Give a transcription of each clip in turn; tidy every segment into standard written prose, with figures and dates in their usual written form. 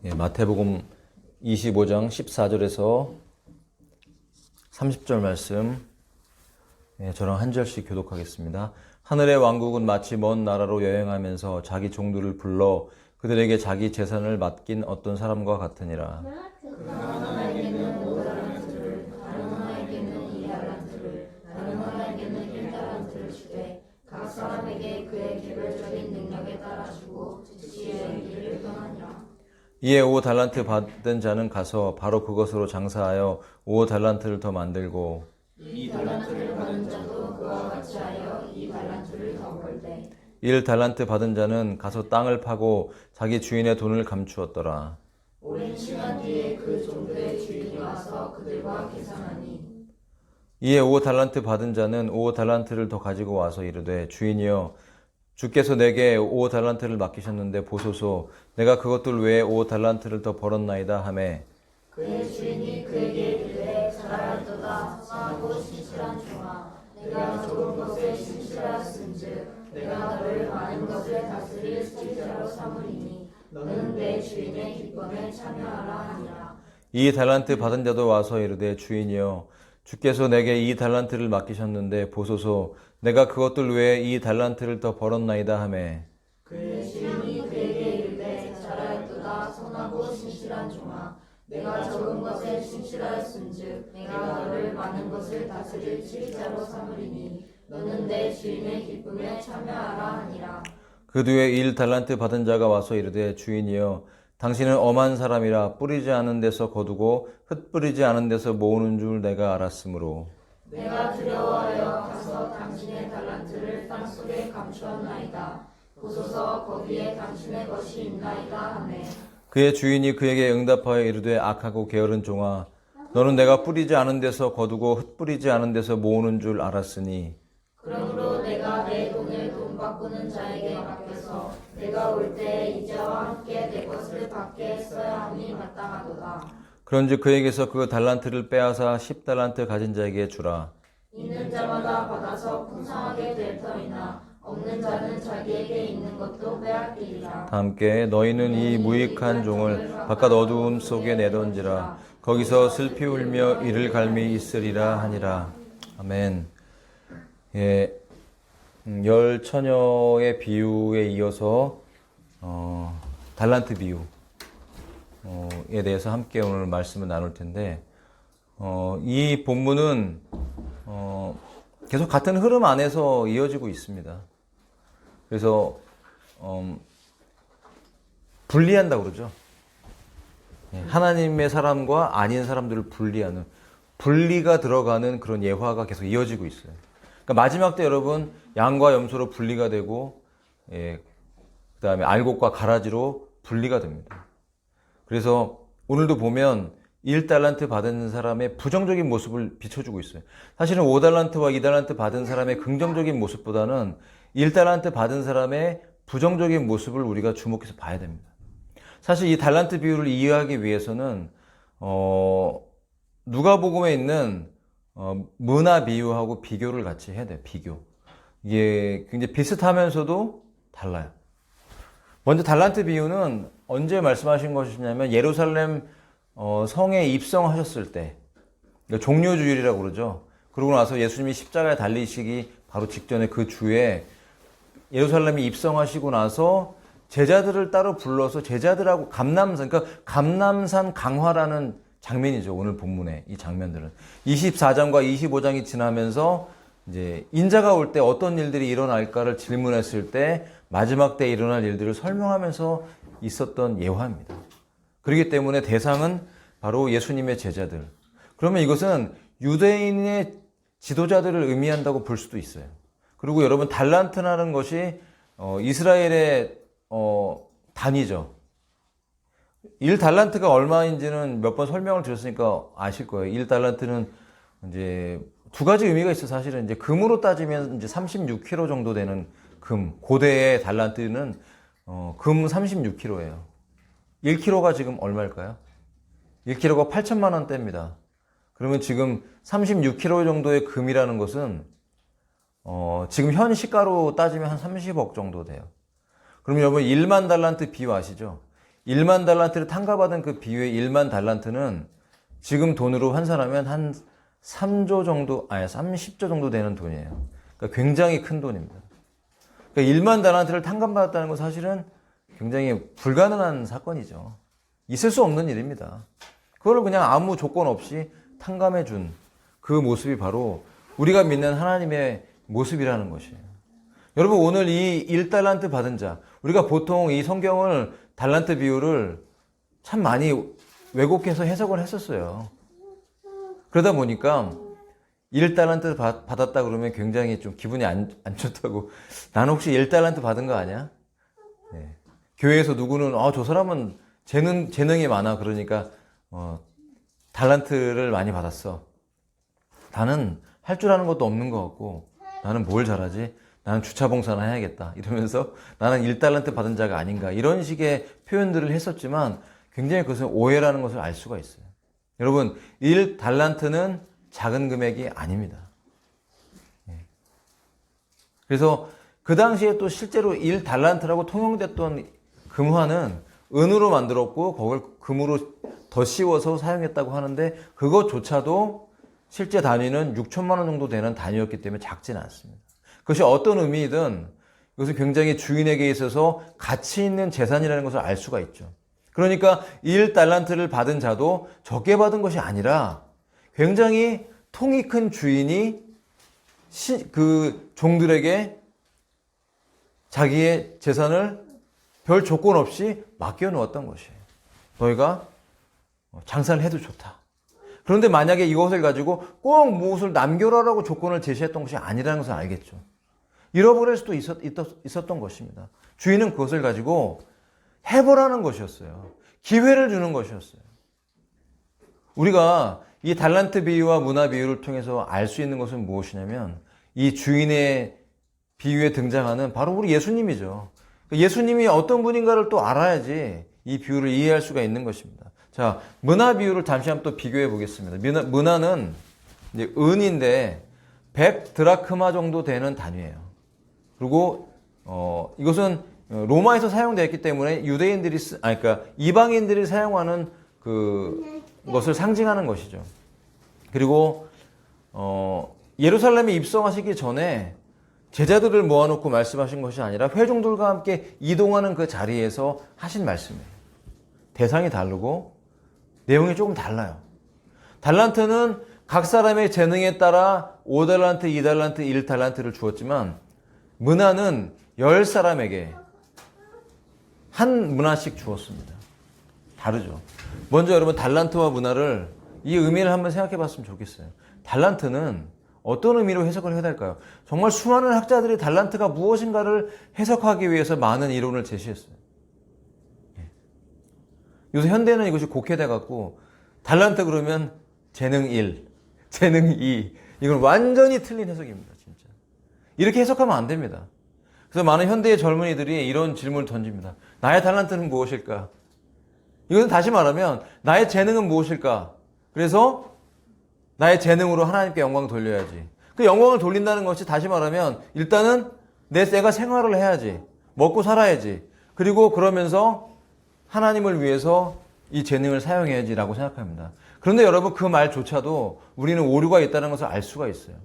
마태복음 25장 14절에서 30절 말씀, 저랑 한 절씩 교독하겠습니다. 하늘의 왕국은 마치 먼 나라로 여행하면서 자기 종들을 불러 그들에게 자기 재산을 맡긴 어떤 사람과 같으니라. 그 하나에게는 5달란트를, 다른 하나에게는 2달란트를, 다른 하나에게는 1달란트를 주되 각 사람에게 그의 개별적인 능력에 따라 주고 지시의 일을 떠나니라. 이에 5달란트 받은 자는 가서 바로 그것으로 장사하여 5달란트를 더 만들고 2달란트를 받은 자도 그와 같이 하여 2달란트를 더 벌되 1달란트 받은 자는 가서 땅을 파고 자기 주인의 돈을 감추었더라. 오랜 시간 뒤에 그 종들의 주인이 와서 그들과 계산하니 이에 5달란트 받은 자는 5달란트를 더 가지고 와서 이르되 주인이여 주께서 내게 5달란트를 맡기셨는데 보소서 내가 그것들 외에 5달란트를 더 벌었나이다 하매 그의 주인이 그에게 이르되 잘하였도다 선하고 신실한 종아 내가 적은 것에 신실하였은즉 내가 너를 많은 것을 다스릴 실자로 삼으리니 너는 내 주인의 기쁨에 참여하라 하니라. 2달란트 받은 자도 와서 이르되 주인이여 주께서 내게 2달란트를 맡기셨는데 보소서 내가 그것들 외에 2달란트를 더 벌었나이다 하매 그의 주인이 그에게 이르되 잘하였도다 선하고 신실한 종아 내가 적은 것에 신실하였은즉 내가 너를 많은 것을 다스릴 실자로 삼으리니 너는 내 주인의 기쁨에 참여하라 하니라. 그 뒤에 1달란트 받은 자가 와서 이르되 주인이여 당신은 엄한 사람이라 뿌리지 않은 데서 거두고 흩뿌리지 않은 데서 모으는 줄 내가 알았으므로 내가 두려워하여 가서 당신의 달란트를 땅속에 감추었나이다. 보소서 거기에 당신의 것이 있나이다 하매 그의 주인이 그에게 응답하여 이르되 악하고 게으른 종아 너는 내가 뿌리지 않은 데서 거두고 흩뿌리지 않은 데서 모으는 줄 알았으니 그러므로 내가 내 돈을 돈 바꾸는 자에게 맡겨서 내가 올 때 이자와 함께 내 것을 받게 써야 함이 마땅하도다. 그런즉 그에게서 그 달란트를 빼앗아 10달란트 가진 자에게 주라. 있는 자마다 받아서 풍성하게 될 터이나 없는 자는 자기에게 있는 것도 빼앗기리라. 다 함께 너희는 이 무익한 종을 바깥 어두움 속에 내던지라. 거기서 슬피 울며 이를 갈미 있으리라 하니라. 아멘. 열 처녀의 비유에 이어서 달란트 비유에 대해서 함께 오늘 말씀을 나눌 텐데 이 본문은 계속 같은 흐름 안에서 이어지고 있습니다. 그래서 분리한다고 그러죠. 하나님의 사람과 아닌 사람들을 분리하는 분리가 들어가는 그런 예화가 계속 이어지고 있어요. 그러니까 마지막 때 여러분 양과 염소로 분리가 되고 그다음에 알곡과 가라지로 분리가 됩니다. 그래서 오늘도 보면 1달란트 받은 사람의 부정적인 모습을 비춰주고 있어요. 사실은 5달란트와 2달란트 받은 사람의 긍정적인 모습보다는 1달란트 받은 사람의 부정적인 모습을 우리가 주목해서 봐야 됩니다. 사실 이 달란트 비유를 이해하기 위해서는 누가복음에 있는 문화 비유하고 비교를 같이 해야 돼요. 비교. 이게 굉장히 비슷하면서도 달라요. 먼저 달란트 비유는 언제 말씀하신 것이냐면 예루살렘 성에 입성하셨을 때, 그러니까 종료주일이라고 그러죠. 그러고 나서 예수님이 십자가에 달리시기 바로 직전에 그 주에 예루살렘에 입성하시고 나서 제자들을 따로 불러서 제자들하고 감람산, 그러니까 감람산 강화라는 장면이죠. 오늘 본문의 이 장면들은 24장과 25장이 지나면서 이제 인자가 올 때 어떤 일들이 일어날까를 질문했을 때 마지막 때 일어날 일들을 설명하면서 있었던 예화입니다. 그렇기 때문에 대상은 바로 예수님의 제자들. 그러면 이것은 유대인의 지도자들을 의미한다고 볼 수도 있어요. 그리고 여러분 달란트라는 것이 이스라엘의 단위죠. 1달란트가 얼마인지는 몇 번 설명을 드렸으니까 아실 거예요. 1달란트는 이제 두 가지 의미가 있어요. 사실은 이제 금으로 따지면 이제 36kg 정도 되는 금. 고대의 달란트는 금 36kg예요. 1kg가 지금 얼마일까요? 1kg가 8천만 원대입니다. 그러면 지금 36kg 정도의 금이라는 것은 지금 현 시가로 따지면 한 30억 정도 돼요. 그럼 여러분 1만 달란트 비유 아시죠? 1만 달란트를 탕감받은 그 비유의 1만 달란트는 지금 돈으로 환산하면 한 3조 정도, 아니 30조 정도 되는 돈이에요. 그러니까 굉장히 큰 돈입니다. 그러니까 1만 달란트를 탕감받았다는 건 사실은 굉장히 불가능한 사건이죠. 있을 수 없는 일입니다. 그걸 그냥 아무 조건 없이 탕감해 준 그 모습이 바로 우리가 믿는 하나님의 모습이라는 것이에요. 여러분, 오늘 이 1달란트 받은 자, 우리가 보통 이 성경을 달란트 비유를 참 많이 왜곡해서 해석을 했었어요. 그러다 보니까 1달란트 받았다 그러면 굉장히 좀 기분이 안 좋다고. 나는 혹시 1달란트 받은 거 아니야? 네. 교회에서 누구는 저 사람은 재능이 많아. 그러니까 달란트를 많이 받았어. 나는 할 줄 아는 것도 없는 것 같고 나는 뭘 잘하지? 나는 주차 봉사나 해야겠다. 이러면서 나는 1달란트 받은 자가 아닌가. 이런 식의 표현들을 했었지만 굉장히 그것은 오해라는 것을 알 수가 있어요. 여러분, 1달란트는 작은 금액이 아닙니다. 그래서 그 당시에 또 실제로 1달란트라고 통용됐던 금화는 은으로 만들었고 그걸 금으로 더 씌워서 사용했다고 하는데 그것조차도 실제 단위는 6천만 원 정도 되는 단위였기 때문에 작지는 않습니다. 그것이 어떤 의미이든 이것은 굉장히 주인에게 있어서 가치 있는 재산이라는 것을 알 수가 있죠. 그러니까 1달란트를 받은 자도 적게 받은 것이 아니라 굉장히 통이 큰 주인이 그 종들에게 자기의 재산을 별 조건 없이 맡겨놓았던 것이에요. 너희가 장사를 해도 좋다. 그런데 만약에 이것을 가지고 꼭 무엇을 남겨라라고 조건을 제시했던 것이 아니라는 것을 알겠죠. 잃어버릴 수도 있었던 것입니다. 주인은 그것을 가지고 해보라는 것이었어요. 기회를 주는 것이었어요. 우리가 이 달란트 비유와 문화 비유를 통해서 알 수 있는 것은 무엇이냐면 이 주인의 비유에 등장하는 바로 우리 예수님이죠. 예수님이 어떤 분인가를 또 알아야지 이 비유를 이해할 수가 있는 것입니다. 자, 문화 비유를 잠시 한번 또 비교해 보겠습니다. 문화는 이제 은인데 100드라크마 정도 되는 단위예요. 그리고 이것은 로마에서 사용되었기 때문에 유대인들이 그러니까 이방인들이 사용하는 것을 상징하는 것이죠. 그리고 예루살렘에 입성하시기 전에 제자들을 모아놓고 말씀하신 것이 아니라 회중들과 함께 이동하는 그 자리에서 하신 말씀이에요. 대상이 다르고 내용이 조금 달라요. 달란트는 각 사람의 재능에 따라 5달란트, 2달란트, 1달란트를 주었지만 문화는 10사람에게 한 문화씩 주었습니다. 다르죠. 먼저 여러분 달란트와 문화를 이 의미를 한번 생각해 봤으면 좋겠어요. 달란트는 어떤 의미로 해석을 해야 될까요? 정말 수많은 학자들이 달란트가 무엇인가를 해석하기 위해서 많은 이론을 제시했어요. 요새 현대는 이것이 곡해돼 갖고 달란트 그러면 재능 1, 재능 2 이건 완전히 틀린 해석입니다. 진짜 이렇게 해석하면 안 됩니다. 그래서 많은 현대의 젊은이들이 이런 질문을 던집니다. 나의 달란트는 무엇일까? 이것은 다시 말하면 나의 재능은 무엇일까? 그래서 나의 재능으로 하나님께 영광을 돌려야지. 그 영광을 돌린다는 것이 다시 말하면 일단은 내가 생활을 해야지. 먹고 살아야지. 그리고 그러면서 하나님을 위해서 이 재능을 사용해야지라고 생각합니다. 그런데 여러분 그 말조차도 우리는 오류가 있다는 것을 알 수가 있어요.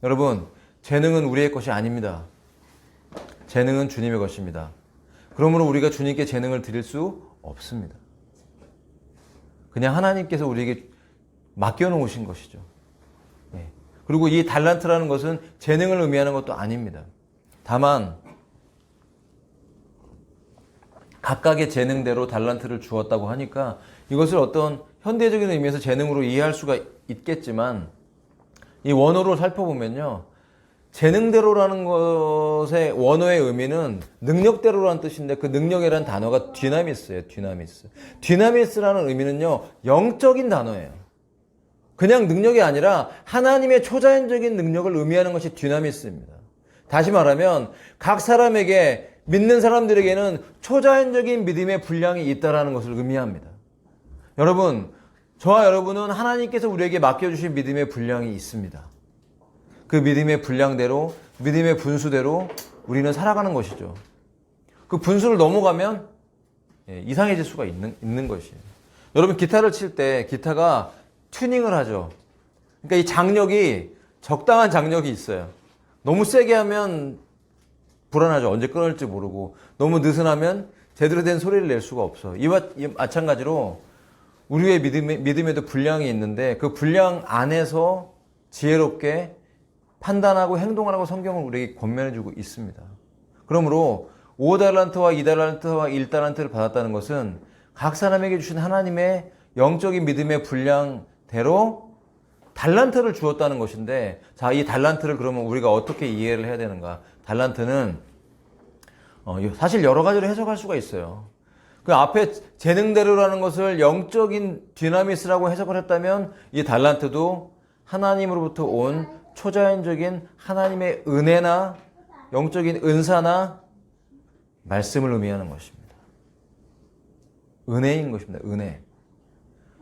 여러분 재능은 우리의 것이 아닙니다. 재능은 주님의 것입니다. 그러므로 우리가 주님께 재능을 드릴 수 없습니다. 그냥 하나님께서 우리에게 맡겨놓으신 것이죠. 네. 그리고 이 달란트라는 것은 재능을 의미하는 것도 아닙니다. 다만 각각의 재능대로 달란트를 주었다고 하니까 이것을 어떤 현대적인 의미에서 재능으로 이해할 수가 있겠지만 이 원어로 살펴보면요. 재능대로라는 것의 원어의 의미는 능력대로라는 뜻인데 그 능력이라는 단어가 디나미스예요. 디나미스. 디나미스라는 의미는요. 영적인 단어예요. 그냥 능력이 아니라 하나님의 초자연적인 능력을 의미하는 것이 디나미스입니다. 다시 말하면 각 사람에게 믿는 사람들에게는 초자연적인 믿음의 분량이 있다는 것을 의미합니다. 여러분, 저와 여러분은 하나님께서 우리에게 맡겨주신 믿음의 분량이 있습니다. 그 믿음의 분량대로, 믿음의 분수대로 우리는 살아가는 것이죠. 그 분수를 넘어가면 이상해질 수가 있는 것이에요. 여러분 기타를 칠 때 기타가 튜닝을 하죠. 그러니까 이 장력이 적당한 장력이 있어요. 너무 세게 하면 불안하죠. 언제 끊을지 모르고. 너무 느슨하면 제대로 된 소리를 낼 수가 없어. 이와 마찬가지로 우리의 믿음에도 분량이 있는데 그 분량 안에서 지혜롭게 판단하고 행동하라고 성경은 우리에게 권면해주고 있습니다. 그러므로 5달란트와 2달란트와 1달란트를 받았다는 것은 각 사람에게 주신 하나님의 영적인 믿음의 분량대로 달란트를 주었다는 것인데, 자, 이 달란트를 그러면 우리가 어떻게 이해를 해야 되는가? 달란트는 사실 여러 가지로 해석할 수가 있어요. 그 앞에 재능대로라는 것을 영적인 디나미스라고 해석을 했다면 이 달란트도 하나님으로부터 온 초자연적인 하나님의 은혜나 영적인 은사나 말씀을 의미하는 것입니다. 은혜인 것입니다. 은혜.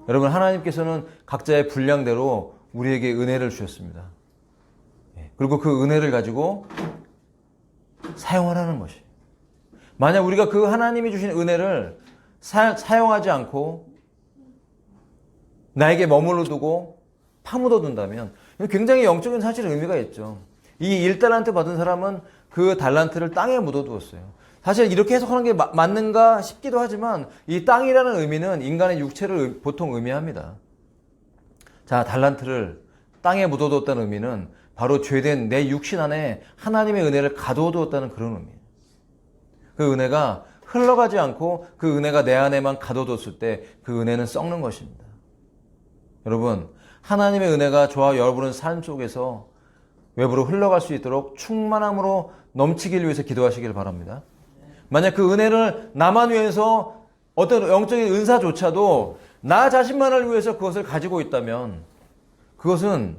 여러분 하나님께서는 각자의 분량대로 우리에게 은혜를 주셨습니다. 그리고 그 은혜를 가지고 사용하라는 것이에요. 만약 우리가 그 하나님이 주신 은혜를 사용하지 않고 나에게 머물러 두고 파묻어 둔다면 굉장히 영적인 사실 의미가 있죠. 이 1달란트 받은 사람은 그 달란트를 땅에 묻어 두었어요. 사실 이렇게 해석하는 게 맞는가 싶기도 하지만 이 땅이라는 의미는 인간의 육체를 보통 의미합니다. 자, 달란트를 땅에 묻어두었다는 의미는 바로 죄된 내 육신 안에 하나님의 은혜를 가둬두었다는 그런 의미예요. 그 은혜가 흘러가지 않고 그 은혜가 내 안에만 가둬뒀을 때 그 은혜는 썩는 것입니다. 여러분, 하나님의 은혜가 저와 여러분의 삶 속에서 외부로 흘러갈 수 있도록 충만함으로 넘치길 위해서 기도하시길 바랍니다. 만약 그 은혜를 나만 위해서 어떤 영적인 은사조차도 나 자신만을 위해서 그것을 가지고 있다면 그것은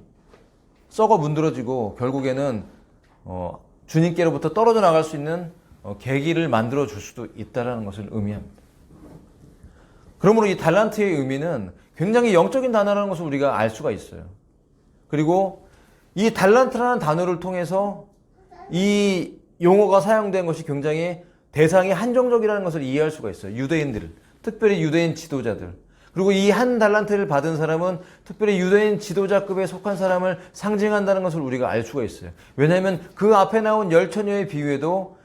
썩어 문드러지고 결국에는 주님께로부터 떨어져 나갈 수 있는 계기를 만들어 줄 수도 있다는 것을 의미합니다. 그러므로 이 달란트의 의미는 굉장히 영적인 단어라는 것을 우리가 알 수가 있어요. 그리고 이 달란트라는 단어를 통해서 이 용어가 사용된 것이 굉장히 대상이 한정적이라는 것을 이해할 수가 있어요. 유대인들, 특별히 유대인 지도자들. 그리고 이 한 달란트를 받은 사람은 특별히 유대인 지도자급에 속한 사람을 상징한다는 것을 우리가 알 수가 있어요. 왜냐하면 그 앞에 나온 10처녀의 비유에도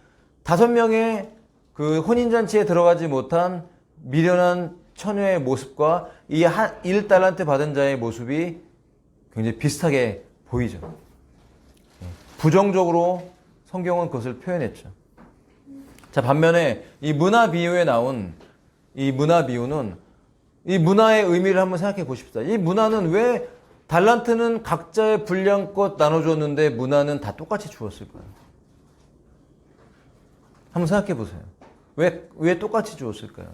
5명의 그 혼인잔치에 들어가지 못한 미련한 처녀의 모습과 이 1달란트 받은 자의 모습이 굉장히 비슷하게 보이죠. 부정적으로 성경은 그것을 표현했죠. 자, 반면에 이 문화 비유에 나온 이 문화 비유는 이 문화의 의미를 한번 생각해 보십시다. 이 문화는 왜 달란트는 각자의 분량껏 나눠줬는데 문화는 다 똑같이 주었을까요? 한번 생각해 보세요. 왜 똑같이 주었을까요?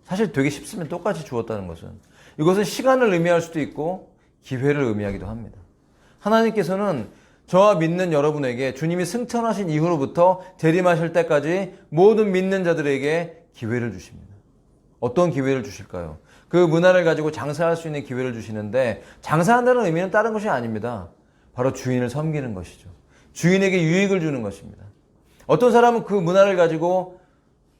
사실 되게 쉽습니다. 똑같이 주었다는 것은. 이것은 시간을 의미할 수도 있고 기회를 의미하기도 합니다. 하나님께서는 저와 믿는 여러분에게 주님이 승천하신 이후로부터 재림하실 때까지 모든 믿는 자들에게 기회를 주십니다. 어떤 기회를 주실까요? 그 문화를 가지고 장사할 수 있는 기회를 주시는데 장사한다는 의미는 다른 것이 아닙니다. 바로 주인을 섬기는 것이죠. 주인에게 유익을 주는 것입니다. 어떤 사람은 그 문화를 가지고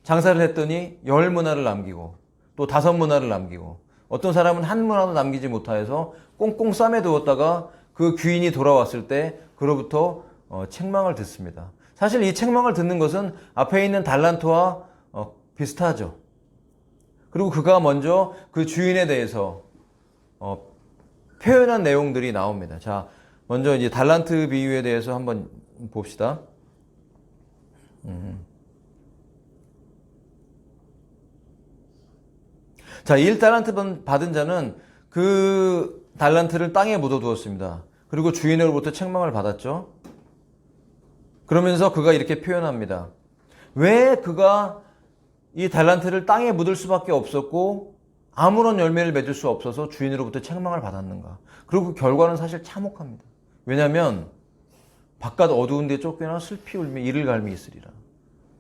장사를 했더니 10문화를 남기고 또 5문화를 남기고 어떤 사람은 한 문화도 남기지 못하여서 꽁꽁 싸매 두었다가 그 귀인이 돌아왔을 때 그로부터 책망을 듣습니다. 사실 이 책망을 듣는 것은 앞에 있는 달란트와 비슷하죠. 그리고 그가 먼저 그 주인에 대해서 표현한 내용들이 나옵니다. 자, 먼저 이제 달란트 비유에 대해서 한번 봅시다. 자, 1달란트 받은 자는 그 달란트를 땅에 묻어두었습니다. 그리고 주인으로부터 책망을 받았죠. 그러면서 그가 이렇게 표현합니다. 왜 그가 이 달란트를 땅에 묻을 수밖에 없었고 아무런 열매를 맺을 수 없어서 주인으로부터 책망을 받았는가? 그리고 그 결과는 사실 참혹합니다. 왜냐하면 바깥 어두운 데 쫓겨나 슬피 울며 이를 갈미 있으리라.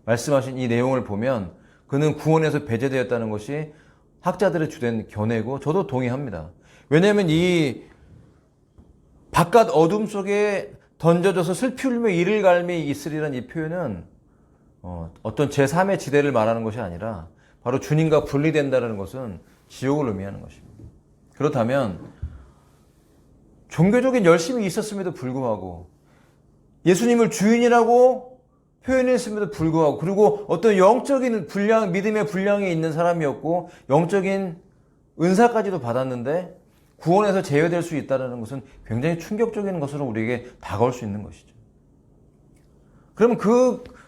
말씀하신 이 내용을 보면 그는 구원에서 배제되었다는 것이 학자들의 주된 견해고 저도 동의합니다. 왜냐하면 이 바깥 어둠 속에 던져져서 슬피 울며 이를 갈미 있으리라는 이 표현은 어떤 제3의 지대를 말하는 것이 아니라 바로 주님과 분리된다는 것은 지옥을 의미하는 것입니다. 그렇다면 종교적인 열심이 있었음에도 불구하고 예수님을 주인이라고 표현했음에도 불구하고 그리고 어떤 영적인 분량, 믿음의 분량이 있는 사람이었고 영적인 은사까지도 받았는데 구원에서 제외될 수 있다는 것은 굉장히 충격적인 것으로 우리에게 다가올 수 있는 것이죠. 그러면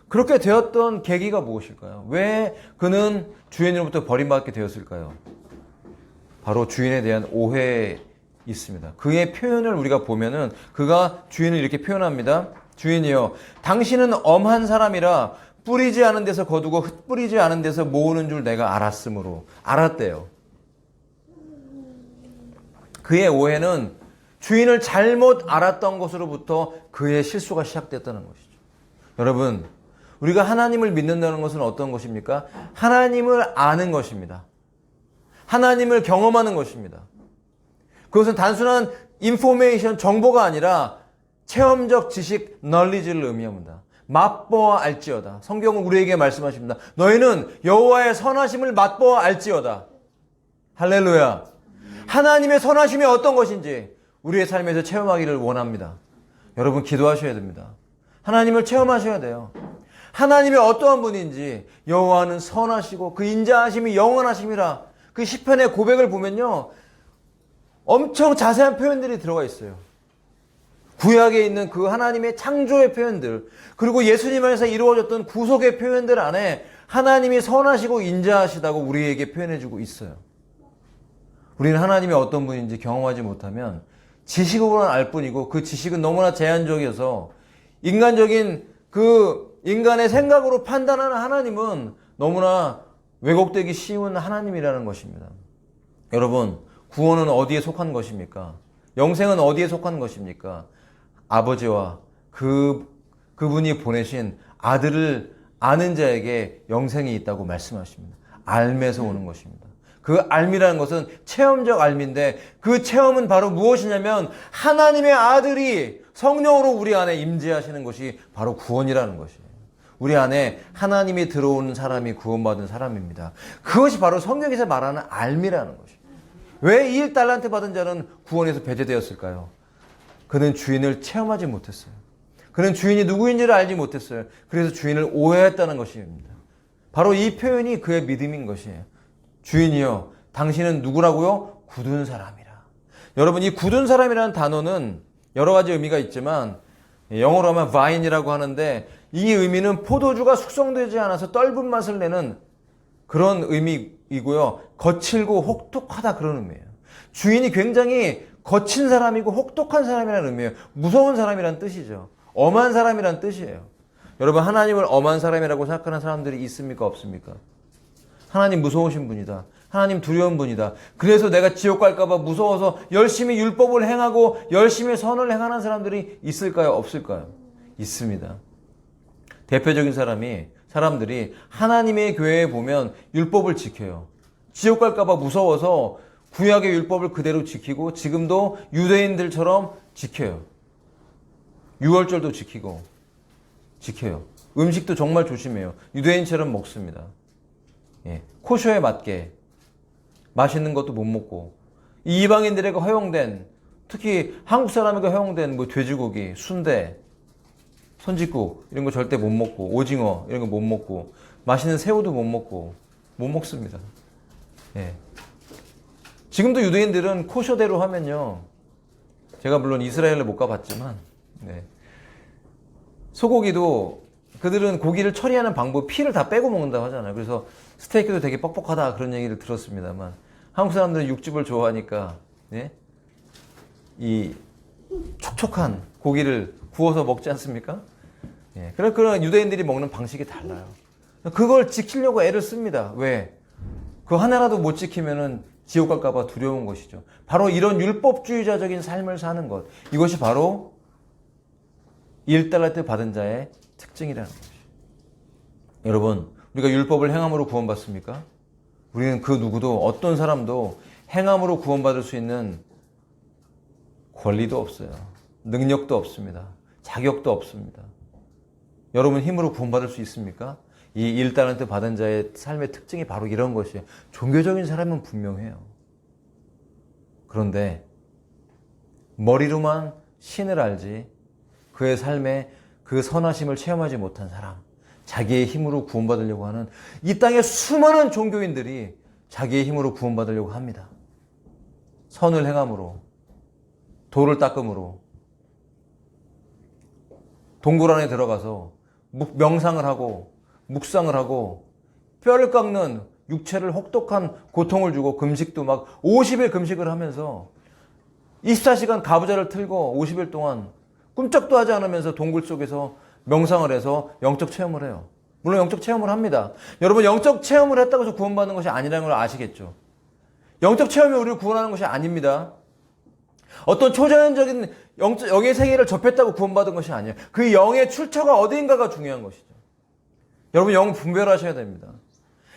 그렇게 되었던 계기가 무엇일까요? 왜 그는 주인으로부터 버림받게 되었을까요? 바로 주인에 대한 오해에 있습니다. 그의 표현을 우리가 보면은 그가 주인을 이렇게 표현합니다. 주인이여, 당신은 엄한 사람이라 뿌리지 않은 데서 거두고 흩뿌리지 않은 데서 모으는 줄 내가 알았으므로. 알았대요. 그의 오해는 주인을 잘못 알았던 것으로부터 그의 실수가 시작됐다는 것이죠. 여러분, 우리가 하나님을 믿는다는 것은 어떤 것입니까? 하나님을 아는 것입니다. 하나님을 경험하는 것입니다. 그것은 단순한 인포메이션, 정보가 아니라 체험적 지식, 널리지를 의미합니다. 맛보아 알지어다. 성경은 우리에게 말씀하십니다. 너희는 여호와의 선하심을 맛보아 알지어다. 할렐루야. 하나님의 선하심이 어떤 것인지 우리의 삶에서 체험하기를 원합니다. 여러분, 기도하셔야 됩니다. 하나님을 체험하셔야 돼요. 하나님이 어떠한 분인지, 여호와는 선하시고 그 인자하심이 영원하심이라. 그 시편의 고백을 보면요, 엄청 자세한 표현들이 들어가 있어요. 구약에 있는 그 하나님의 창조의 표현들, 그리고 예수님 안에서 이루어졌던 구속의 표현들 안에 하나님이 선하시고 인자하시다고 우리에게 표현해주고 있어요. 우리는 하나님이 어떤 분인지 경험하지 못하면 지식으로는 알 뿐이고 그 지식은 너무나 제한적이어서 인간적인 그 인간의 생각으로 판단하는 하나님은 너무나 왜곡되기 쉬운 하나님이라는 것입니다. 여러분, 구원은 어디에 속한 것입니까? 영생은 어디에 속한 것입니까? 아버지와 그분이 보내신 아들을 아는 자에게 영생이 있다고 말씀하십니다. 알면서 오는 것입니다. 그 알미라는 것은 체험적 알미인데 그 체험은 바로 무엇이냐면 하나님의 아들이 성령으로 우리 안에 임재하시는 것이 바로 구원이라는 것이에요. 우리 안에 하나님이 들어오는 사람이 구원받은 사람입니다. 그것이 바로 성경에서 말하는 알미라는 것이에요. 왜 1달란트 받은 자는 구원에서 배제되었을까요? 그는 주인을 체험하지 못했어요. 그는 주인이 누구인지를 알지 못했어요. 그래서 주인을 오해했다는 것입니다. 바로 이 표현이 그의 믿음인 것이에요. 주인이여, 당신은 누구라고요? 굳은 사람이라. 여러분, 이 굳은 사람이라는 단어는 여러 가지 의미가 있지만 영어로 하면 vine이라고 하는데 이 의미는 포도주가 숙성되지 않아서 떫은 맛을 내는 그런 의미이고요. 거칠고 혹독하다, 그런 의미예요. 주인이 굉장히 거친 사람이고 혹독한 사람이라는 의미예요. 무서운 사람이라는 뜻이죠. 엄한 사람이라는 뜻이에요. 여러분, 하나님을 엄한 사람이라고 생각하는 사람들이 있습니까? 없습니까? 하나님 무서우신 분이다. 하나님 두려운 분이다. 그래서 내가 지옥 갈까봐 무서워서 열심히 율법을 행하고 열심히 선을 행하는 사람들이 있을까요? 없을까요? 있습니다. 대표적인 사람들이 하나님의 교회에 보면 율법을 지켜요. 지옥 갈까봐 무서워서 구약의 율법을 그대로 지키고 지금도 유대인들처럼 지켜요. 유월절도 지켜요. 음식도 정말 조심해요. 유대인처럼 먹습니다. 코쇼에 맞게 맛있는 것도 못 먹고, 이 이방인들에게 허용된, 특히 한국 사람에게 허용된 뭐 돼지고기, 순대, 손짓국 이런 거 절대 못 먹고, 오징어 이런 거 못 먹고, 맛있는 새우도 못 먹습니다. 지금도 유대인들은 코쇼대로 하면요, 제가 물론 이스라엘을 못 가봤지만 소고기도 그들은 고기를 처리하는 방법, 피를 다 빼고 먹는다고 하잖아요. 그래서 스테이크도 되게 뻑뻑하다, 그런 얘기를 들었습니다만 한국 사람들은 육즙을 좋아하니까 이 촉촉한 고기를 구워서 먹지 않습니까? 그런 유대인들이 먹는 방식이 달라요. 그걸 지키려고 애를 씁니다. 왜? 그거 하나라도 못 지키면은 지옥 갈까봐 두려운 것이죠. 바로 이런 율법주의자적인 삶을 사는 것, 이것이 바로 1달란트 받은 자의 특징이라는 것이죠. 여러분, 우리가 율법을 행함으로 구원받습니까? 우리는 그 누구도, 어떤 사람도 행함으로 구원받을 수 있는 권리도 없어요. 능력도 없습니다. 자격도 없습니다. 여러분 힘으로 구원받을 수 있습니까? 이 1달란트 받은 자의 삶의 특징이 바로 이런 것이에요. 종교적인 사람은 분명해요. 그런데 머리로만 신을 알지 그의 삶에 그 선하심을 체험하지 못한 사람, 자기의 힘으로 구원받으려고 하는 이 땅의 수많은 종교인들이 자기의 힘으로 구원받으려고 합니다. 선을 행함으로, 돌을 닦음으로, 동굴 안에 들어가서 명상을 하고 묵상을 하고 뼈를 깎는 육체를 혹독한 고통을 주고 금식도 막 50일 금식을 하면서 24시간 가부좌를 틀고 50일 동안 꿈쩍도 하지 않으면서 동굴 속에서 명상을 해서 영적 체험을 해요. 물론 영적 체험을 합니다. 여러분, 영적 체험을 했다고 해서 구원받는 것이 아니라는 걸 아시겠죠? 영적 체험이 우리를 구원하는 것이 아닙니다. 어떤 초자연적인 영의 세계를 접했다고 구원받은 것이 아니에요. 그 영의 출처가 어디인가가 중요한 것이죠. 여러분, 영은 분별하셔야 됩니다.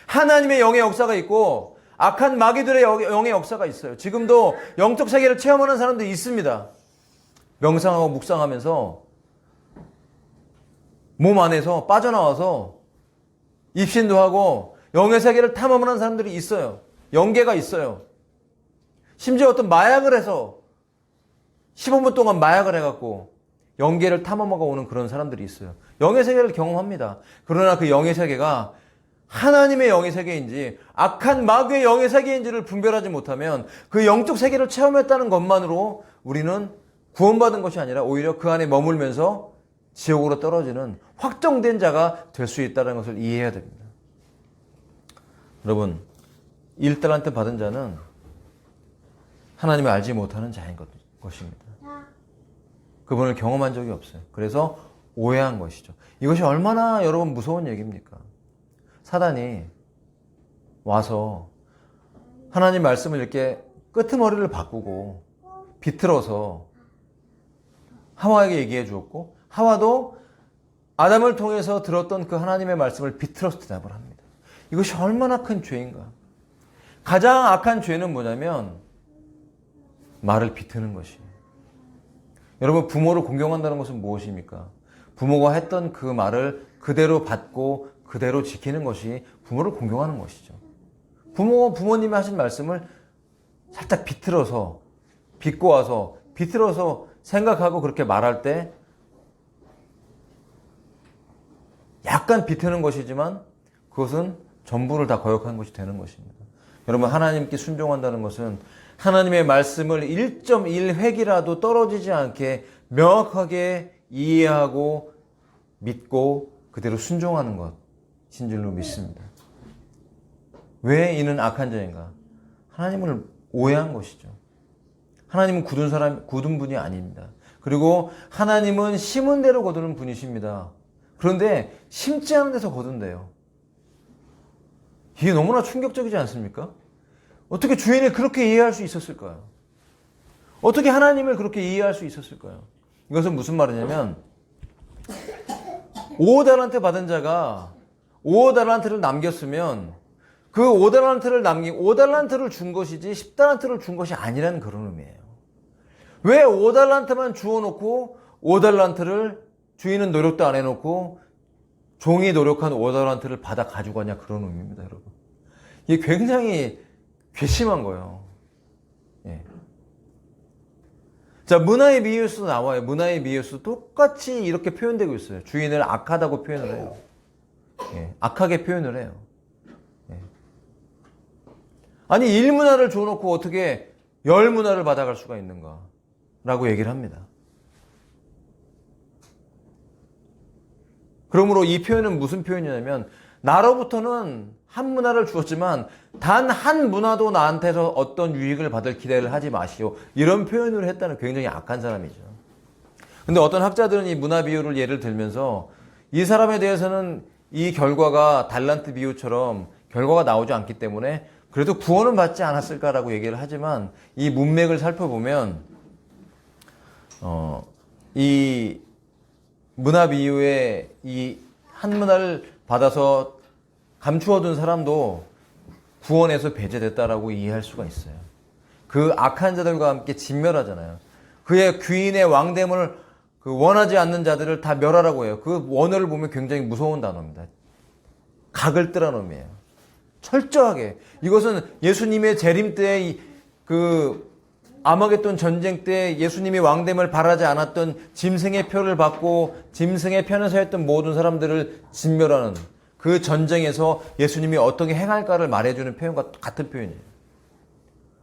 하나님의 영의 역사가 있고 악한 마귀들의 영의 역사가 있어요. 지금도 영적 세계를 체험하는 사람들이 있습니다. 명상하고 묵상하면서 몸 안에서 빠져나와서 입신도 하고 영의 세계를 탐험하는 사람들이 있어요. 영계가 있어요. 심지어 어떤 마약을 해서 15분 동안 마약을 해갖고 영계를 탐험하고 오는 그런 사람들이 있어요. 영의 세계를 경험합니다. 그러나 그 영의 세계가 하나님의 영의 세계인지 악한 마귀의 영의 세계인지를 분별하지 못하면 그 영적 세계를 체험했다는 것만으로 우리는 구원받은 것이 아니라 오히려 그 안에 머물면서 지옥으로 떨어지는 확정된 자가 될 수 있다는 것을 이해해야 됩니다. 여러분, 1달란트 받은 자는 하나님을 알지 못하는 자인 것입니다. 그분을 경험한 적이 없어요. 그래서 오해한 것이죠. 이것이 얼마나 여러분 무서운 얘기입니까? 사단이 와서 하나님 말씀을 이렇게 끄트머리를 바꾸고 비틀어서 하와에게 얘기해 주었고 하와도 아담을 통해서 들었던 그 하나님의 말씀을 비틀어서 대답을 합니다. 이것이 얼마나 큰 죄인가? 가장 악한 죄는 뭐냐면 말을 비트는 것이에요. 여러분, 부모를 공경한다는 것은 무엇입니까? 부모가 했던 그 말을 그대로 받고 그대로 지키는 것이 부모를 공경하는 것이죠. 부모가 부모님이 하신 말씀을 살짝 비틀어서 비꼬아서 비틀어서 생각하고 그렇게 말할 때 약간 비트는 것이지만 그것은 전부를 다 거역한 것이 되는 것입니다. 여러분, 하나님께 순종한다는 것은 하나님의 말씀을 1.1획이라도 떨어지지 않게 명확하게 이해하고 믿고 그대로 순종하는 것인 줄로 믿습니다. 왜 이는 악한 자인가? 하나님을 오해한 것이죠. 하나님은 굳은 분이 아닙니다. 그리고 하나님은 심은 대로 거두는 분이십니다. 그런데 심지 않은 데서 거둔대요. 이게 너무나 충격적이지 않습니까? 어떻게 주인을 그렇게 이해할 수 있었을까요? 어떻게 하나님을 그렇게 이해할 수 있었을까요? 이것은 무슨 말이냐면 5달란트 받은 자가 5달란트를 남겼으면 그 5달란트를 준 것이지 10달란트를 준 것이 아니라는 그런 의미예요. 왜 5달란트만 주워놓고 5달란트를 주인은 노력도 안 해놓고 종이 노력한 5달란트를 받아 가지고 가냐, 그런 의미입니다, 여러분. 이게 굉장히 괘씸한 거예요. 예. 자, 문화의 미유수도 나와요. 문화의 미유수 똑같이 이렇게 표현되고 있어요. 주인을 악하다고 표현을 해요. 예. 악하게 표현을 해요. 예. 아니, 1문화를 줘놓고 어떻게 10문화를 받아갈 수가 있는가? 라고 얘기를 합니다. 그러므로 이 표현은 무슨 표현이냐면, 나로부터는 한 문화를 주었지만 단 한 문화도 나한테서 어떤 유익을 받을 기대를 하지 마시오, 이런 표현을 했다는 굉장히 악한 사람이죠. 근데 어떤 학자들은 이 문화 비유를 예를 들면서 이 사람에 대해서는 이 결과가 달란트 비유처럼 결과가 나오지 않기 때문에 그래도 구원은 받지 않았을까라고 얘기를 하지만, 이 문맥을 살펴보면 이 문화 비유의 이 한 문화를 받아서 감추어둔 사람도 구원에서 배제됐다라고 이해할 수가 있어요. 그 악한 자들과 함께 진멸하잖아요. 그의 귀인의 왕됨을 원하지 않는 자들을 다 멸하라고 해요. 그 원어를 보면 굉장히 무서운 단어입니다. 각을 뜨라는 의미예요. 철저하게. 이것은 예수님의 재림 때 그 아마겟돈 전쟁 때 예수님이 왕됨을 바라지 않았던 짐승의 표를 받고 짐승의 편에 서 했던 모든 사람들을 진멸하는 그 전쟁에서 예수님이 어떻게 행할까를 말해주는 표현과 같은 표현이에요.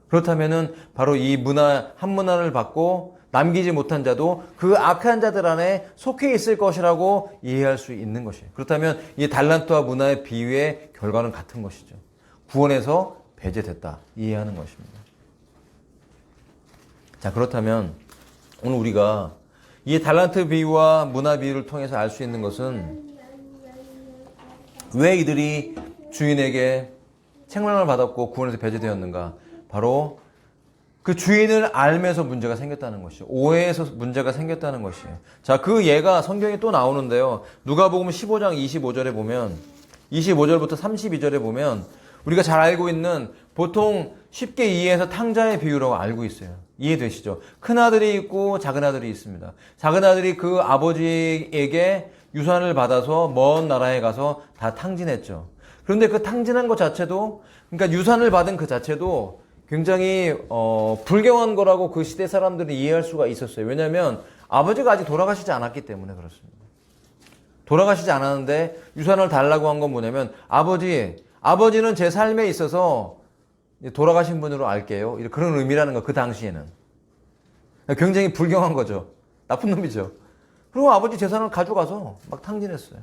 그렇다면은 바로 이 문화, 한 문화를 받고 남기지 못한 자도 그 악한 자들 안에 속해 있을 것이라고 이해할 수 있는 것이에요. 그렇다면 이 달란트와 문화의 비유의 결과는 같은 것이죠. 구원에서 배제됐다. 이해하는 것입니다. 자, 그렇다면 오늘 우리가 이 달란트 비유와 문화 비유를 통해서 알 수 있는 것은 왜 이들이 주인에게 책망을 받았고 구원에서 배제되었는가? 바로 그 주인을 알면서 문제가 생겼다는 것이죠. 오해에서 문제가 생겼다는 것이에요. 자, 그 예가 성경에 또 나오는데요. 누가복음 15장 25절에 보면 25절부터 32절에 보면 우리가 잘 알고 있는 보통 쉽게 이해해서 탕자의 비유라고 알고 있어요. 이해되시죠? 큰아들이 있고 작은아들이 있습니다. 작은아들이 그 아버지에게 유산을 받아서 먼 나라에 가서 다 탕진했죠. 그런데 그 탕진한 것 자체도, 그러니까 유산을 받은 그 자체도 굉장히 불경한 거라고 그 시대 사람들이 이해할 수가 있었어요. 왜냐하면 아버지가 아직 돌아가시지 않았기 때문에 그렇습니다. 돌아가시지 않았는데 유산을 달라고 한 건 뭐냐면 아버지는 제 삶에 있어서 돌아가신 분으로 알게요. 그런 의미라는 거, 그 당시에는. 굉장히 불경한 거죠. 나쁜 놈이죠. 그리고 아버지 재산을 가져가서 막 탕진했어요.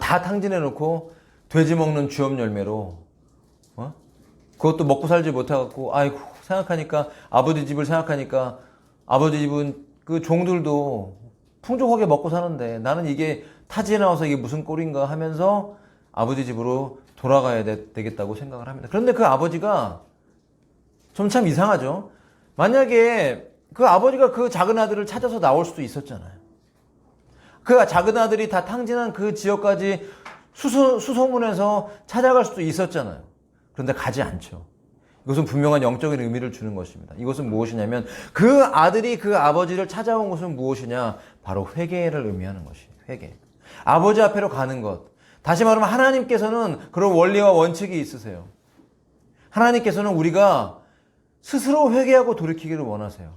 다 탕진해놓고 돼지 먹는 쥐업 열매로, 그것도 먹고 살지 못해갖고, 아이고, 생각하니까, 아버지 집을 생각하니까, 아버지 집은 그 종들도 풍족하게 먹고 사는데 나는 이게 타지에 나와서 이게 무슨 꼴인가 하면서 아버지 집으로 돌아가야 되겠다고 생각을 합니다. 그런데 그 아버지가 좀 참 이상하죠. 만약에 그 아버지가 그 작은 아들을 찾아서 나올 수도 있었잖아요. 그 작은 아들이 다 탕진한 그 지역까지 수소문해서 찾아갈 수도 있었잖아요. 그런데 가지 않죠. 이것은 분명한 영적인 의미를 주는 것입니다. 이것은 무엇이냐면 그 아들이 그 아버지를 찾아온 것은 무엇이냐? 바로 회개를 의미하는 것이에요. 회개. 아버지 앞에로 가는 것. 다시 말하면 하나님께서는 그런 원리와 원칙이 있으세요. 하나님께서는 우리가 스스로 회개하고 돌이키기를 원하세요.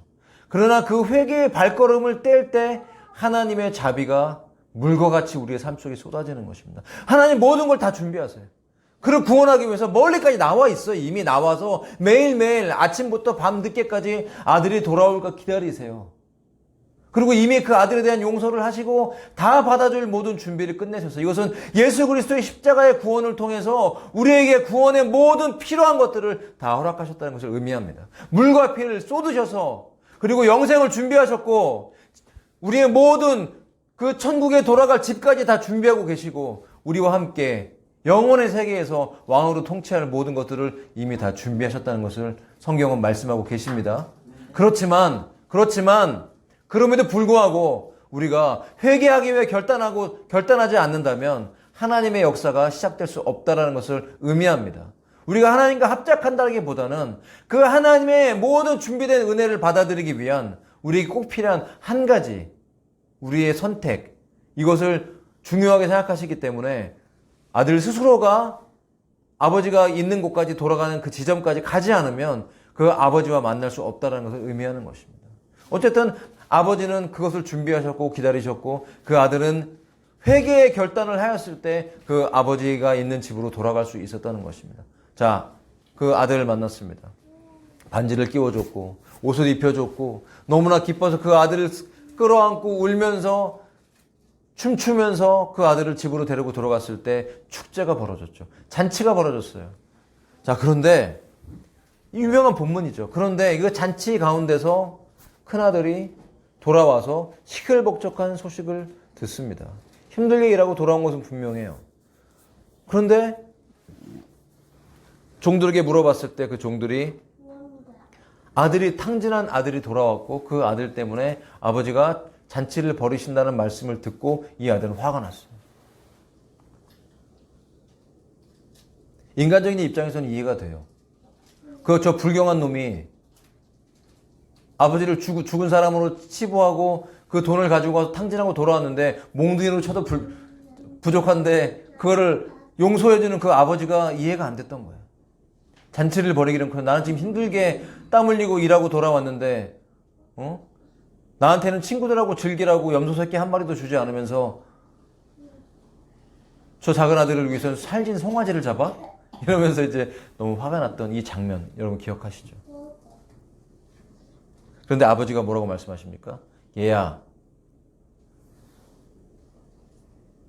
그러나 그 회개의 발걸음을 뗄 때 하나님의 자비가 물과 같이 우리의 삶 속에 쏟아지는 것입니다. 하나님 모든 걸 다 준비하세요. 그를 구원하기 위해서 멀리까지 나와 있어요. 이미 나와서 매일매일 아침부터 밤 늦게까지 아들이 돌아올까 기다리세요. 그리고 이미 그 아들에 대한 용서를 하시고 다 받아줄 모든 준비를 끝내셨어요. 이것은 예수 그리스도의 십자가의 구원을 통해서 우리에게 구원의 모든 필요한 것들을 다 허락하셨다는 것을 의미합니다. 물과 피를 쏟으셔서 그리고 영생을 준비하셨고 우리의 모든 그 천국에 돌아갈 집까지 다 준비하고 계시고 우리와 함께 영원의 세계에서 왕으로 통치할 모든 것들을 이미 다 준비하셨다는 것을 성경은 말씀하고 계십니다. 그렇지만 그럼에도 불구하고 우리가 회개하기 위해 결단하지 않는다면 하나님의 역사가 시작될 수 없다는 것을 의미합니다. 우리가 하나님과 합작한다기보다는 그 하나님의 모든 준비된 은혜를 받아들이기 위한 우리에게 꼭 필요한 한 가지, 우리의 선택, 이것을 중요하게 생각하시기 때문에 아들 스스로가 아버지가 있는 곳까지 돌아가는 그 지점까지 가지 않으면 그 아버지와 만날 수 없다는 것을 의미하는 것입니다. 어쨌든 아버지는 그것을 준비하셨고 기다리셨고 그 아들은 회개의 결단을 하였을 때 그 아버지가 있는 집으로 돌아갈 수 있었다는 것입니다. 자, 그 아들을 만났습니다. 반지를 끼워줬고 옷을 입혀줬고 너무나 기뻐서 그 아들을 끌어안고 울면서 춤추면서 그 아들을 집으로 데리고 돌아갔을 때 축제가 벌어졌죠. 잔치가 벌어졌어요. 자, 그런데 유명한 본문이죠. 그런데 이거 잔치 가운데서 큰아들이 돌아와서 시끌벅적한 소식을 듣습니다. 힘들게 일하고 돌아온 것은 분명해요. 그런데 종들에게 물어봤을 때 그 종들이 탕진한 아들이 돌아왔고 그 아들 때문에 아버지가 잔치를 벌이신다는 말씀을 듣고 이 아들은 화가 났어요. 인간적인 입장에서는 이해가 돼요. 저 불경한 놈이 아버지를 죽은 사람으로 치부하고 그 돈을 가지고 와서 탕진하고 돌아왔는데 몽둥이로 쳐도 부족한데 그거를 용서해주는 그 아버지가 이해가 안 됐던 거예요. 잔치를 벌이기는 그래. 나는 지금 힘들게 땀 흘리고 일하고 돌아왔는데 나한테는 친구들하고 즐기라고 염소 새끼 한 마리도 주지 않으면서 저 작은 아들을 위해서 살진 송아지를 잡아? 이러면서 이제 너무 화가 났던 이 장면 여러분 기억하시죠? 그런데 아버지가 뭐라고 말씀하십니까? 얘야,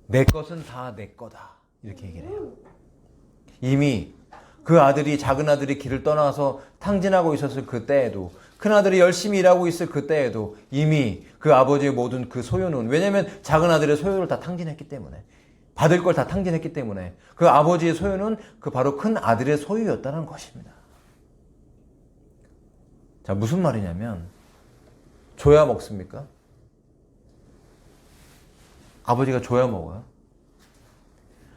내 것은 다 내 거다. 이렇게 얘기를 해요. 이미 그 아들이, 작은 아들이 길을 떠나서 탕진하고 있었을 그때에도, 큰 아들이 열심히 일하고 있을 그때에도 이미 그 아버지의 모든 그 소유는, 왜냐면 작은 아들의 소유를 다 탕진했기 때문에, 받을 걸 다 탕진했기 때문에 그 아버지의 소유는 그 바로 큰 아들의 소유였다는 것입니다. 자, 무슨 말이냐면 줘야 먹습니까? 아버지가 줘야 먹어요.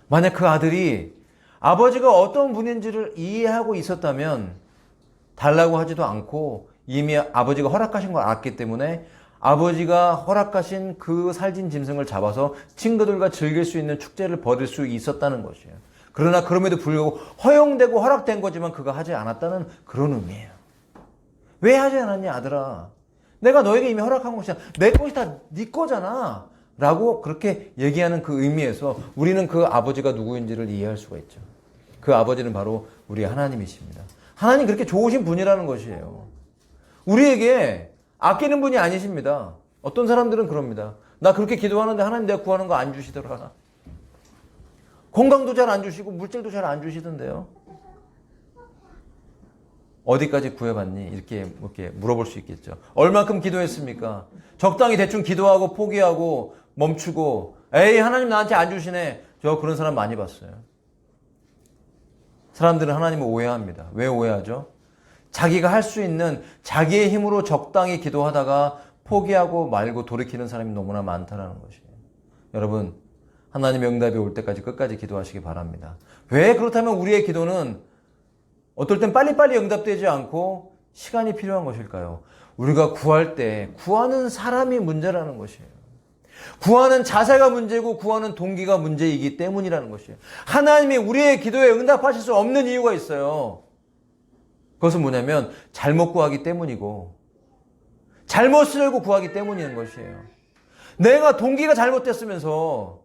만약 그 아들이 아버지가 어떤 분인지를 이해하고 있었다면 달라고 하지도 않고 이미 아버지가 허락하신 걸 알았기 때문에 아버지가 허락하신 그 살진 짐승을 잡아서 친구들과 즐길 수 있는 축제를 벌일 수 있었다는 것이에요. 그러나 그럼에도 불구하고 허용되고 허락된 거지만 그가 하지 않았다는 그런 의미예요. 왜 하지 않았냐 아들아. 내가 너에게 이미 허락한 것이야. 내 것이 다 네 거잖아. 라고 그렇게 얘기하는 그 의미에서 우리는 그 아버지가 누구인지를 이해할 수가 있죠. 그 아버지는 바로 우리 하나님이십니다. 하나님 그렇게 좋으신 분이라는 것이에요. 우리에게 아끼는 분이 아니십니다. 어떤 사람들은 그럽니다. 나 그렇게 기도하는데 하나님 내가 구하는 거 안 주시더라. 건강도 잘 안 주시고 물질도 잘 안 주시던데요. 어디까지 구해봤니? 이렇게 물어볼 수 있겠죠. 얼만큼 기도했습니까? 적당히 대충 기도하고 포기하고 멈추고 에이 하나님 나한테 안 주시네. 저 그런 사람 많이 봤어요. 사람들은 하나님을 오해합니다. 왜 오해하죠? 자기가 할 수 있는 자기의 힘으로 적당히 기도하다가 포기하고 말고 돌이키는 사람이 너무나 많다는 것이에요. 여러분, 하나님의 응답이 올 때까지 끝까지 기도하시기 바랍니다. 왜 그렇다면 우리의 기도는 어떨 땐 빨리빨리 응답되지 않고 시간이 필요한 것일까요? 우리가 구할 때 구하는 사람이 문제라는 것이에요. 구하는 자세가 문제고 구하는 동기가 문제이기 때문이라는 것이에요. 하나님이 우리의 기도에 응답하실 수 없는 이유가 있어요. 그것은 뭐냐면 잘못 구하기 때문이고 잘못 쓰려고 구하기 때문인 것이에요. 내가 동기가 잘못됐으면서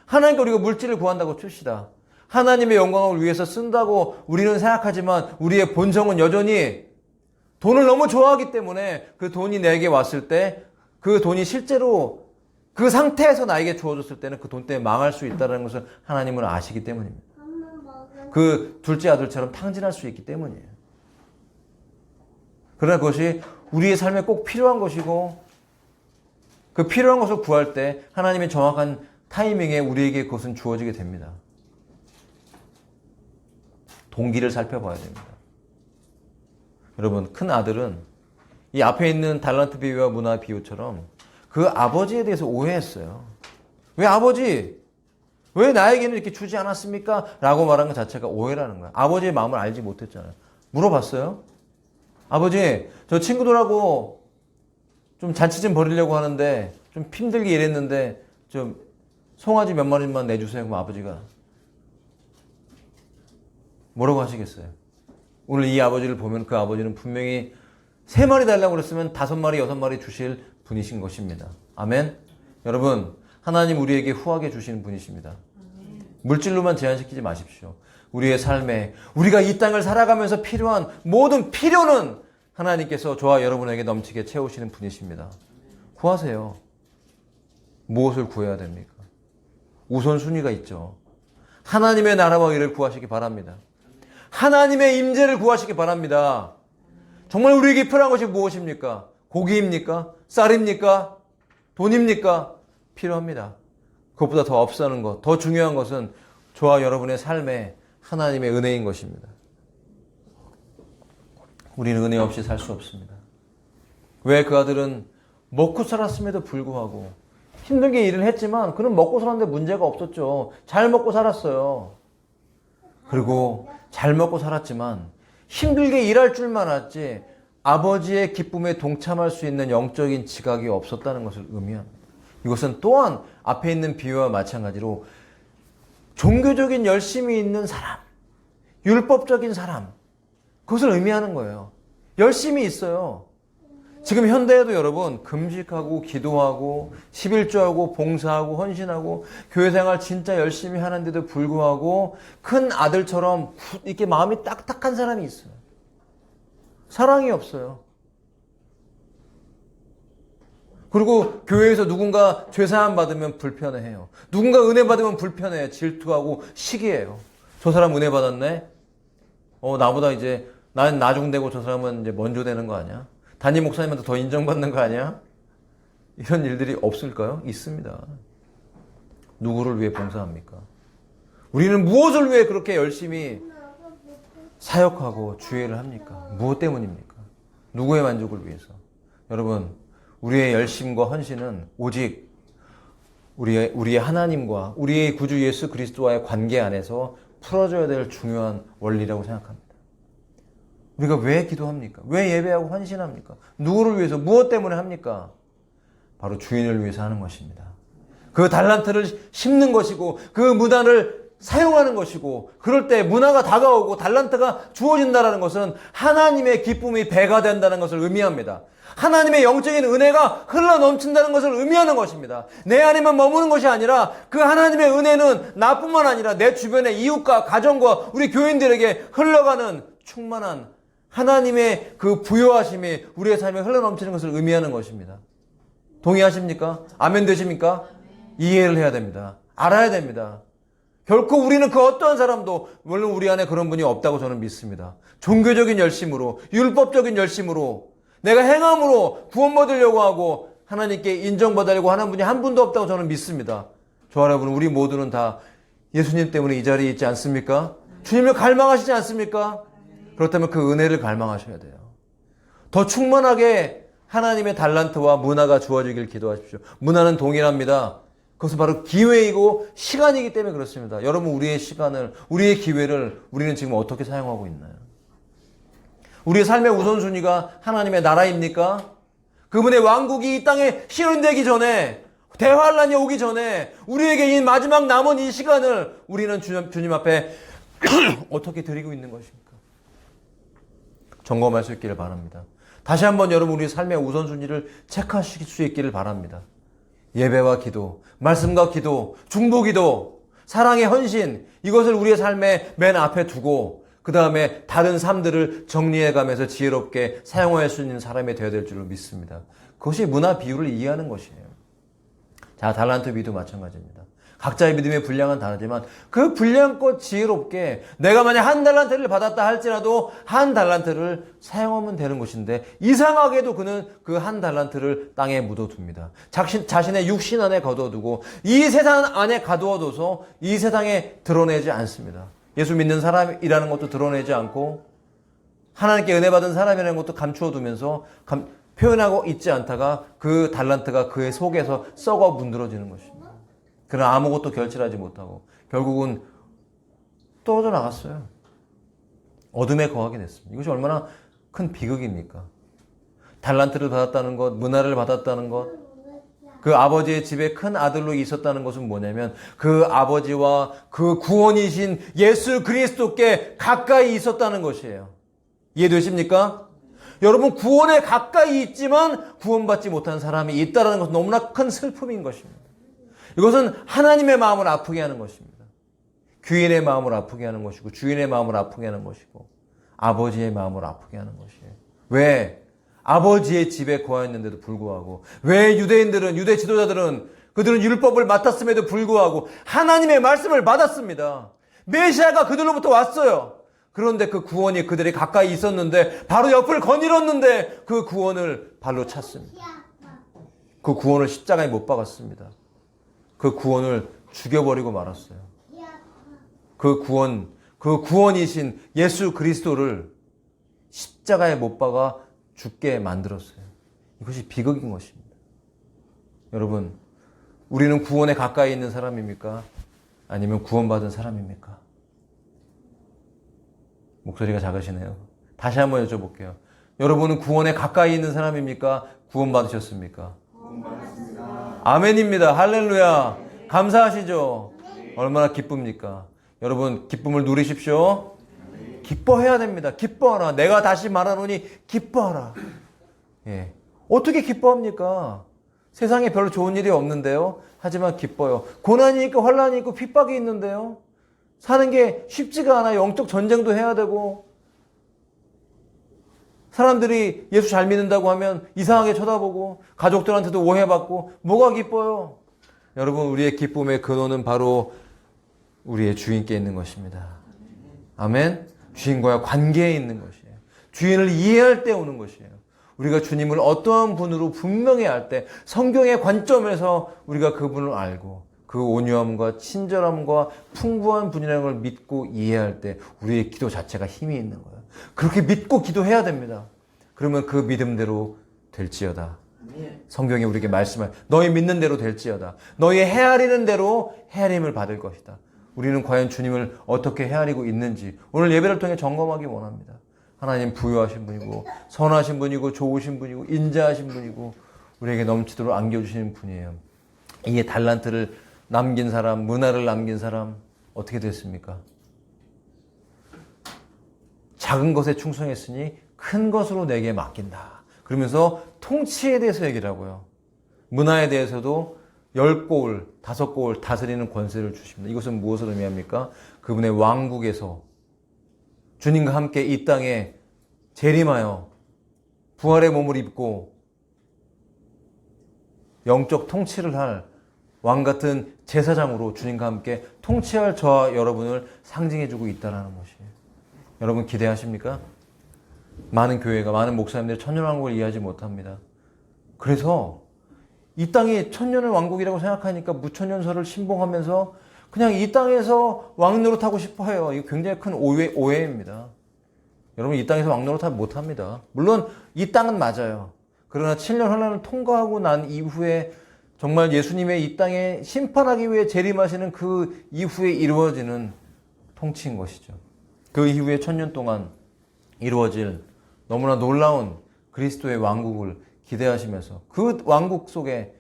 하나님께 우리가 물질을 구한다고 칩시다. 하나님의 영광을 위해서 쓴다고 우리는 생각하지만 우리의 본성은 여전히 돈을 너무 좋아하기 때문에 그 돈이 내게 왔을 때 그 돈이 실제로 그 상태에서 나에게 주어졌을 때는 그 돈 때문에 망할 수 있다는 것을 하나님은 아시기 때문입니다. 그 둘째 아들처럼 탕진할 수 있기 때문이에요. 그러나 그것이 우리의 삶에 꼭 필요한 것이고 그 필요한 것을 구할 때 하나님의 정확한 타이밍에 우리에게 그것은 주어지게 됩니다. 동기를 살펴봐야 됩니다. 여러분, 큰 아들은 이 앞에 있는 달란트 비유와 문화 비유처럼 그 아버지에 대해서 오해했어요. 왜 아버지? 왜 나에게는 이렇게 주지 않았습니까? 라고 말한 것 자체가 오해라는 거야. 아버지의 마음을 알지 못했잖아요. 물어봤어요? 아버지, 저 친구들하고 좀 잔치 좀 벌이려고 하는데 좀 힘들게 일했는데 좀 송아지 몇 마리만 내주세요. 그럼 아버지가 뭐라고 하시겠어요? 오늘 이 아버지를 보면 그 아버지는 분명히 3마리 달라고 그랬으면 5마리, 6마리 주실 분이신 것입니다. 아멘? 여러분, 하나님 우리에게 후하게 주시는 분이십니다. 물질로만 제한시키지 마십시오. 우리의 삶에 우리가 이 땅을 살아가면서 필요한 모든 필요는 하나님께서 저와 여러분에게 넘치게 채우시는 분이십니다. 구하세요. 무엇을 구해야 됩니까? 우선순위가 있죠. 하나님의 나라와 의를 구하시기 바랍니다. 하나님의 임재를 구하시기 바랍니다. 정말 우리에게 필요한 것이 무엇입니까? 고기입니까? 쌀입니까? 돈입니까? 필요합니다. 그것보다 더 앞서는 것, 더 중요한 것은 저와 여러분의 삶에 하나님의 은혜인 것입니다. 우리는 은혜 없이 살 수 없습니다. 왜 그 아들은 먹고 살았음에도 불구하고 힘들게 일을 했지만 그는 먹고 살았는데 문제가 없었죠. 잘 먹고 살았어요. 그리고 잘 먹고 살았지만 힘들게 일할 줄만 알았지 아버지의 기쁨에 동참할 수 있는 영적인 지각이 없었다는 것을 의미합니다. 이것은 또한 앞에 있는 비유와 마찬가지로 종교적인 열심이 있는 사람, 율법적인 사람, 그것을 의미하는 거예요. 열심이 있어요. 지금 현대에도 여러분 금식하고 기도하고 11조하고 봉사하고 헌신하고 교회생활 진짜 열심히 하는데도 불구하고 큰 아들처럼 이렇게 마음이 딱딱한 사람이 있어요. 사랑이 없어요. 그리고 교회에서 누군가 죄사함 받으면 불편해해요. 누군가 은혜 받으면 불편해요. 질투하고 시기해요. 저 사람 은혜 받았네? 나보다 이제 난 나중되고 저 사람은 이제 먼저 되는 거 아니야? 담임 목사님한테 더 인정받는 거 아니야? 이런 일들이 없을까요? 있습니다. 누구를 위해 봉사합니까? 우리는 무엇을 위해 그렇게 열심히 사역하고 주의를 합니까? 무엇 때문입니까? 누구의 만족을 위해서? 여러분, 우리의 열심과 헌신은 오직 우리의 하나님과 우리의 구주 예수 그리스도와의 관계 안에서 풀어져야 될 중요한 원리라고 생각합니다. 우리가 왜 기도합니까? 왜 예배하고 헌신합니까? 누구를 위해서, 무엇 때문에 합니까? 바로 주인을 위해서 하는 것입니다. 그 달란트를 심는 것이고 그 문화를 사용하는 것이고, 그럴 때 문화가 다가오고 달란트가 주어진다는 것은 하나님의 기쁨이 배가 된다는 것을 의미합니다. 하나님의 영적인 은혜가 흘러 넘친다는 것을 의미하는 것입니다. 내 안에만 머무는 것이 아니라 그 하나님의 은혜는 나뿐만 아니라 내 주변의 이웃과 가정과 우리 교인들에게 흘러가는 충만한 하나님의 그 부요하심이 우리의 삶에 흘러넘치는 것을 의미하는 것입니다. 동의하십니까? 아멘 되십니까? 이해를 해야 됩니다. 알아야 됩니다. 결코 우리는 그 어떠한 사람도, 물론 우리 안에 그런 분이 없다고 저는 믿습니다. 종교적인 열심으로, 율법적인 열심으로, 내가 행함으로 구원받으려고 하고 하나님께 인정받으려고 하는 분이 한 분도 없다고 저는 믿습니다. 저 여러분, 우리 모두는 다 예수님 때문에 이 자리에 있지 않습니까? 주님을 갈망하시지 않습니까? 그렇다면 그 은혜를 갈망하셔야 돼요. 더 충만하게 하나님의 달란트와 문화가 주어지길 기도하십시오. 문화는 동일합니다. 그것은 바로 기회이고 시간이기 때문에 그렇습니다. 여러분, 우리의 시간을, 우리의 기회를 우리는 지금 어떻게 사용하고 있나요? 우리의 삶의 우선순위가 하나님의 나라입니까? 그분의 왕국이 이 땅에 실현되기 전에, 대환란이 오기 전에 우리에게 이 마지막 남은 이 시간을 우리는 주님 앞에 어떻게 드리고 있는 것입니까? 점검할 수 있기를 바랍니다. 다시 한번 여러분, 우리 삶의 우선순위를 체크하실 수 있기를 바랍니다. 예배와 기도, 말씀과 기도, 중보기도, 사랑의 헌신, 이것을 우리의 삶의 맨 앞에 두고 그 다음에 다른 삶들을 정리해가면서 지혜롭게 사용할 수 있는 사람이 되어야 될 줄로 믿습니다. 그것이 문화 비유를 이해하는 것이에요. 자, 달란트 비유도 마찬가지입니다. 각자의 믿음의 분량은 다르지만 그 분량껏 지혜롭게 내가 만약 한 달란트를 받았다 할지라도 한 달란트를 사용하면 되는 것인데, 이상하게도 그는 그 한 달란트를 땅에 묻어둡니다. 자신의 육신 안에 거둬두고 이 세상 안에 가두어둬서 이 세상에 드러내지 않습니다. 예수 믿는 사람이라는 것도 드러내지 않고 하나님께 은혜 받은 사람이라는 것도 감추어두면서 표현하고 있지 않다가 그 달란트가 그의 속에서 썩어 문드러지는 것입니다. 그러나 아무것도 결실하지 못하고 결국은 떨어져 나갔어요. 어둠에 거하게 됐습니다. 이것이 얼마나 큰 비극입니까? 달란트를 받았다는 것, 문화를 받았다는 것, 그 아버지의 집에 큰 아들로 있었다는 것은 뭐냐면 그 아버지와 그 구원이신 예수 그리스도께 가까이 있었다는 것이에요. 이해되십니까? 여러분, 구원에 가까이 있지만 구원받지 못한 사람이 있다는 것은 너무나 큰 슬픔인 것입니다. 이것은 하나님의 마음을 아프게 하는 것입니다. 귀인의 마음을 아프게 하는 것이고 주인의 마음을 아프게 하는 것이고 아버지의 마음을 아프게 하는 것이에요. 왜? 아버지의 집에 거하였는데도 불구하고, 왜 유대 지도자들은 그들은 율법을 맡았음에도 불구하고 하나님의 말씀을 받았습니다. 메시아가 그들로부터 왔어요. 그런데 그 구원이 그들이 가까이 있었는데 바로 옆을 거닐었는데 그 구원을 발로 찼습니다. 그 구원을 십자가에 못 박았습니다. 그 구원을 죽여버리고 말았어요. 그 구원이신 예수 그리스도를 십자가에 못 박아 죽게 만들었어요. 이것이 비극인 것입니다. 여러분, 우리는 구원에 가까이 있는 사람입니까? 아니면 구원받은 사람입니까? 목소리가 작으시네요. 다시 한번 여쭤볼게요. 여러분은 구원에 가까이 있는 사람입니까? 구원받으셨습니까? 구원받았습니다. 아멘입니다. 할렐루야. 감사하시죠? 얼마나 기쁩니까? 여러분 기쁨을 누리십시오. 기뻐해야 됩니다. 기뻐하라. 내가 다시 말하노니 기뻐하라. 예. 어떻게 기뻐합니까? 세상에 별로 좋은 일이 없는데요. 하지만 기뻐요. 고난이 있고 환난이 있고 핍박이 있는데요. 사는 게 쉽지가 않아요. 영적 전쟁도 해야 되고 사람들이 예수 잘 믿는다고 하면 이상하게 쳐다보고 가족들한테도 오해받고 뭐가 기뻐요? 여러분 우리의 기쁨의 근원은 바로 우리의 주인께 있는 것입니다. 아멘. 주인과의 관계에 있는 것이에요. 주인을 이해할 때 오는 것이에요. 우리가 주님을 어떠한 분으로 분명히 알 때 성경의 관점에서 우리가 그분을 알고 그 온유함과 친절함과 풍부한 분이라는 걸 믿고 이해할 때 우리의 기도 자체가 힘이 있는 거예요. 그렇게 믿고 기도해야 됩니다. 그러면 그 믿음대로 될지어다. 성경이 우리에게 말씀할 너희 믿는 대로 될지어다. 너희 헤아리는 대로 헤아림을 받을 것이다. 우리는 과연 주님을 어떻게 헤아리고 있는지 오늘 예배를 통해 점검하기 원합니다. 하나님 부유하신 분이고 선하신 분이고 좋으신 분이고 인자하신 분이고 우리에게 넘치도록 안겨주시는 분이에요. 이게 달란트를 남긴 사람, 문화를 남긴 사람 어떻게 됐습니까? 작은 것에 충성했으니 큰 것으로 내게 맡긴다. 그러면서 통치에 대해서 얘기를 하고요. 문화에 대해서도 10고을, 5고을 다스리는 권세를 주십니다. 이것은 무엇을 의미합니까? 그분의 왕국에서 주님과 함께 이 땅에 재림하여 부활의 몸을 입고 영적 통치를 할 왕같은 제사장으로 주님과 함께 통치할 저와 여러분을 상징해주고 있다는 것이에요. 여러분 기대하십니까? 많은 교회가, 많은 목사님들이 천년왕국을 이해하지 못합니다. 그래서 이 땅이 천년의 왕국이라고 생각하니까 무천년설을 신봉하면서 그냥 이 땅에서 왕노릇하고 싶어해요. 이거 굉장히 큰 오해입니다. 여러분 이 땅에서 왕노릇하지 못합니다. 물론 이 땅은 맞아요. 그러나 7년 환난을 통과하고 난 이후에 정말 예수님의 이 땅에 심판하기 위해 재림하시는 그 이후에 이루어지는 통치인 것이죠. 그 이후에 천년 동안 이루어질 너무나 놀라운 그리스도의 왕국을 기대하시면서 그 왕국 속에